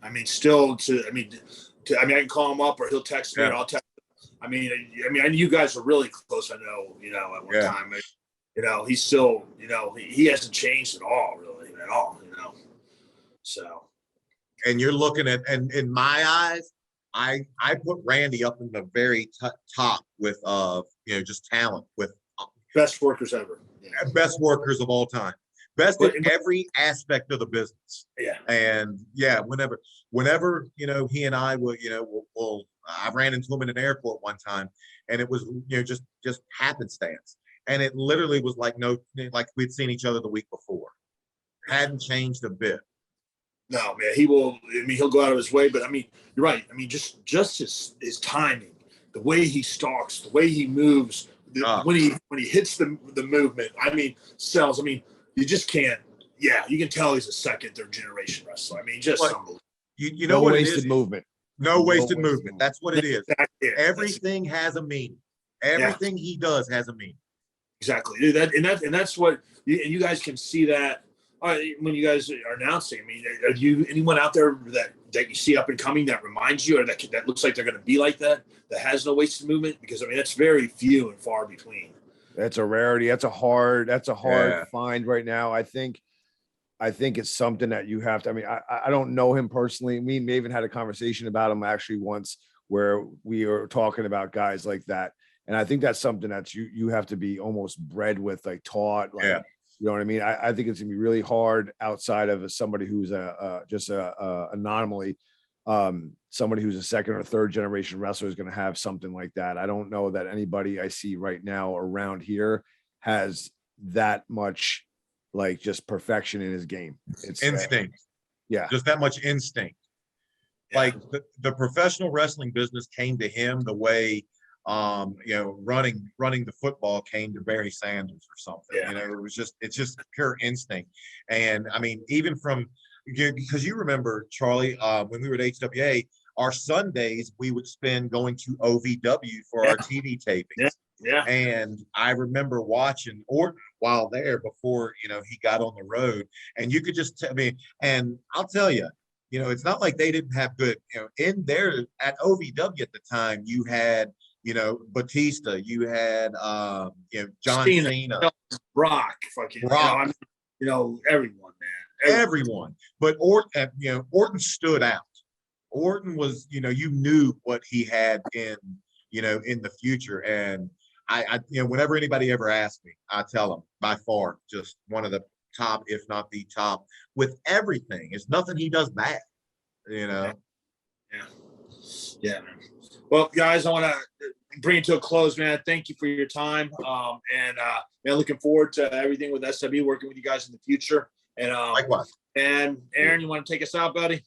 I mean, I can call him up or he'll text me and I'll text him. I mean, you guys are really close. I know, at one time. He's still, he hasn't changed at all, really, at all. So. And you're looking at, and in my eyes, I put Randy up in the very top with just talent, with best workers ever. Yeah. Best workers of all time. Best in every aspect of the business. Yeah. And whenever he and I will I ran into him in an airport one time, and it was just happenstance, and it literally was like we'd seen each other the week before. Hadn't changed a bit. No, man, he will. I mean, he'll go out of his way, but I mean, you're right. I mean, just his timing, the way he stalks, the way he moves, when he hits the movement. I mean, sells. I mean, you just can't. Yeah, you can tell he's a second, third generation wrestler. I mean, just unbelievable. No what wasted movement. No wasted movement. That's what it is. Exactly. Everything has a meaning. Everything he does has a meaning. Exactly. That's what you guys can see that. When you guys are announcing, I mean, are you anyone out there that you see up and coming that reminds you, or that looks like they're going to be like that has no wasted movement? Because I mean, that's very few and far between. That's a rarity. That's a hard find right now. I think it's something that you have to. I mean, I don't know him personally. Me and Maven had a conversation about him actually once, where we were talking about guys like that, and I think that's something that you have to be almost bred with, like taught. Like, you know what I mean? I think it's gonna be really hard outside of somebody who's just a anomaly. Somebody who's a second or third generation wrestler is going to have something like that. I don't know that anybody I see right now around here has that much like just perfection in his game. It's instinct. Just that much instinct. Yeah. Like the professional wrestling business came to him the way running the football came to Barry Sanders or something. Yeah. It's just pure instinct. And I mean, even from, because you remember, Charlie, when we were at HWA, our Sundays we would spend going to OVW for our TV tapings. Yeah. And I remember watching Orton while there before he got on the road, and you could just and I'll tell you, it's not like they didn't have good in there at OVW at the time. You had you know, Batista, you had John Cena, Brock, fucking Brock. Everyone, man. Everyone. But Orton stood out. Orton was, you knew what he had in the future. And I whenever anybody ever asks me, I tell them by far just one of the top, if not the top, with everything. It's nothing he does bad, Yeah, man. Well, guys, I want to bring it to a close, man. Thank you for your time. And looking forward to everything with SW, working with you guys in the future. And likewise. And Aaron, you want to take us out, buddy?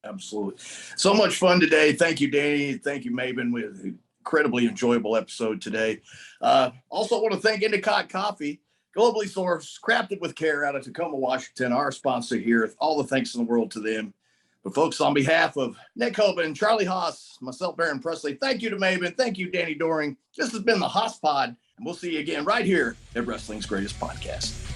Absolutely. So much fun today. Thank you, Danny. Thank you, Maven. We had an incredibly enjoyable episode today. Also want to thank Endicott Coffee, globally sourced, crafted with care out of Tacoma, Washington, our sponsor here. All the thanks in the world to them. But folks, on behalf of Nick Hoban, Charlie Haas, myself, Baron Presley, thank you to Maven. Thank you, Danny Doring. This has been the Haas Pod, and we'll see you again right here at Wrestling's Greatest Podcast.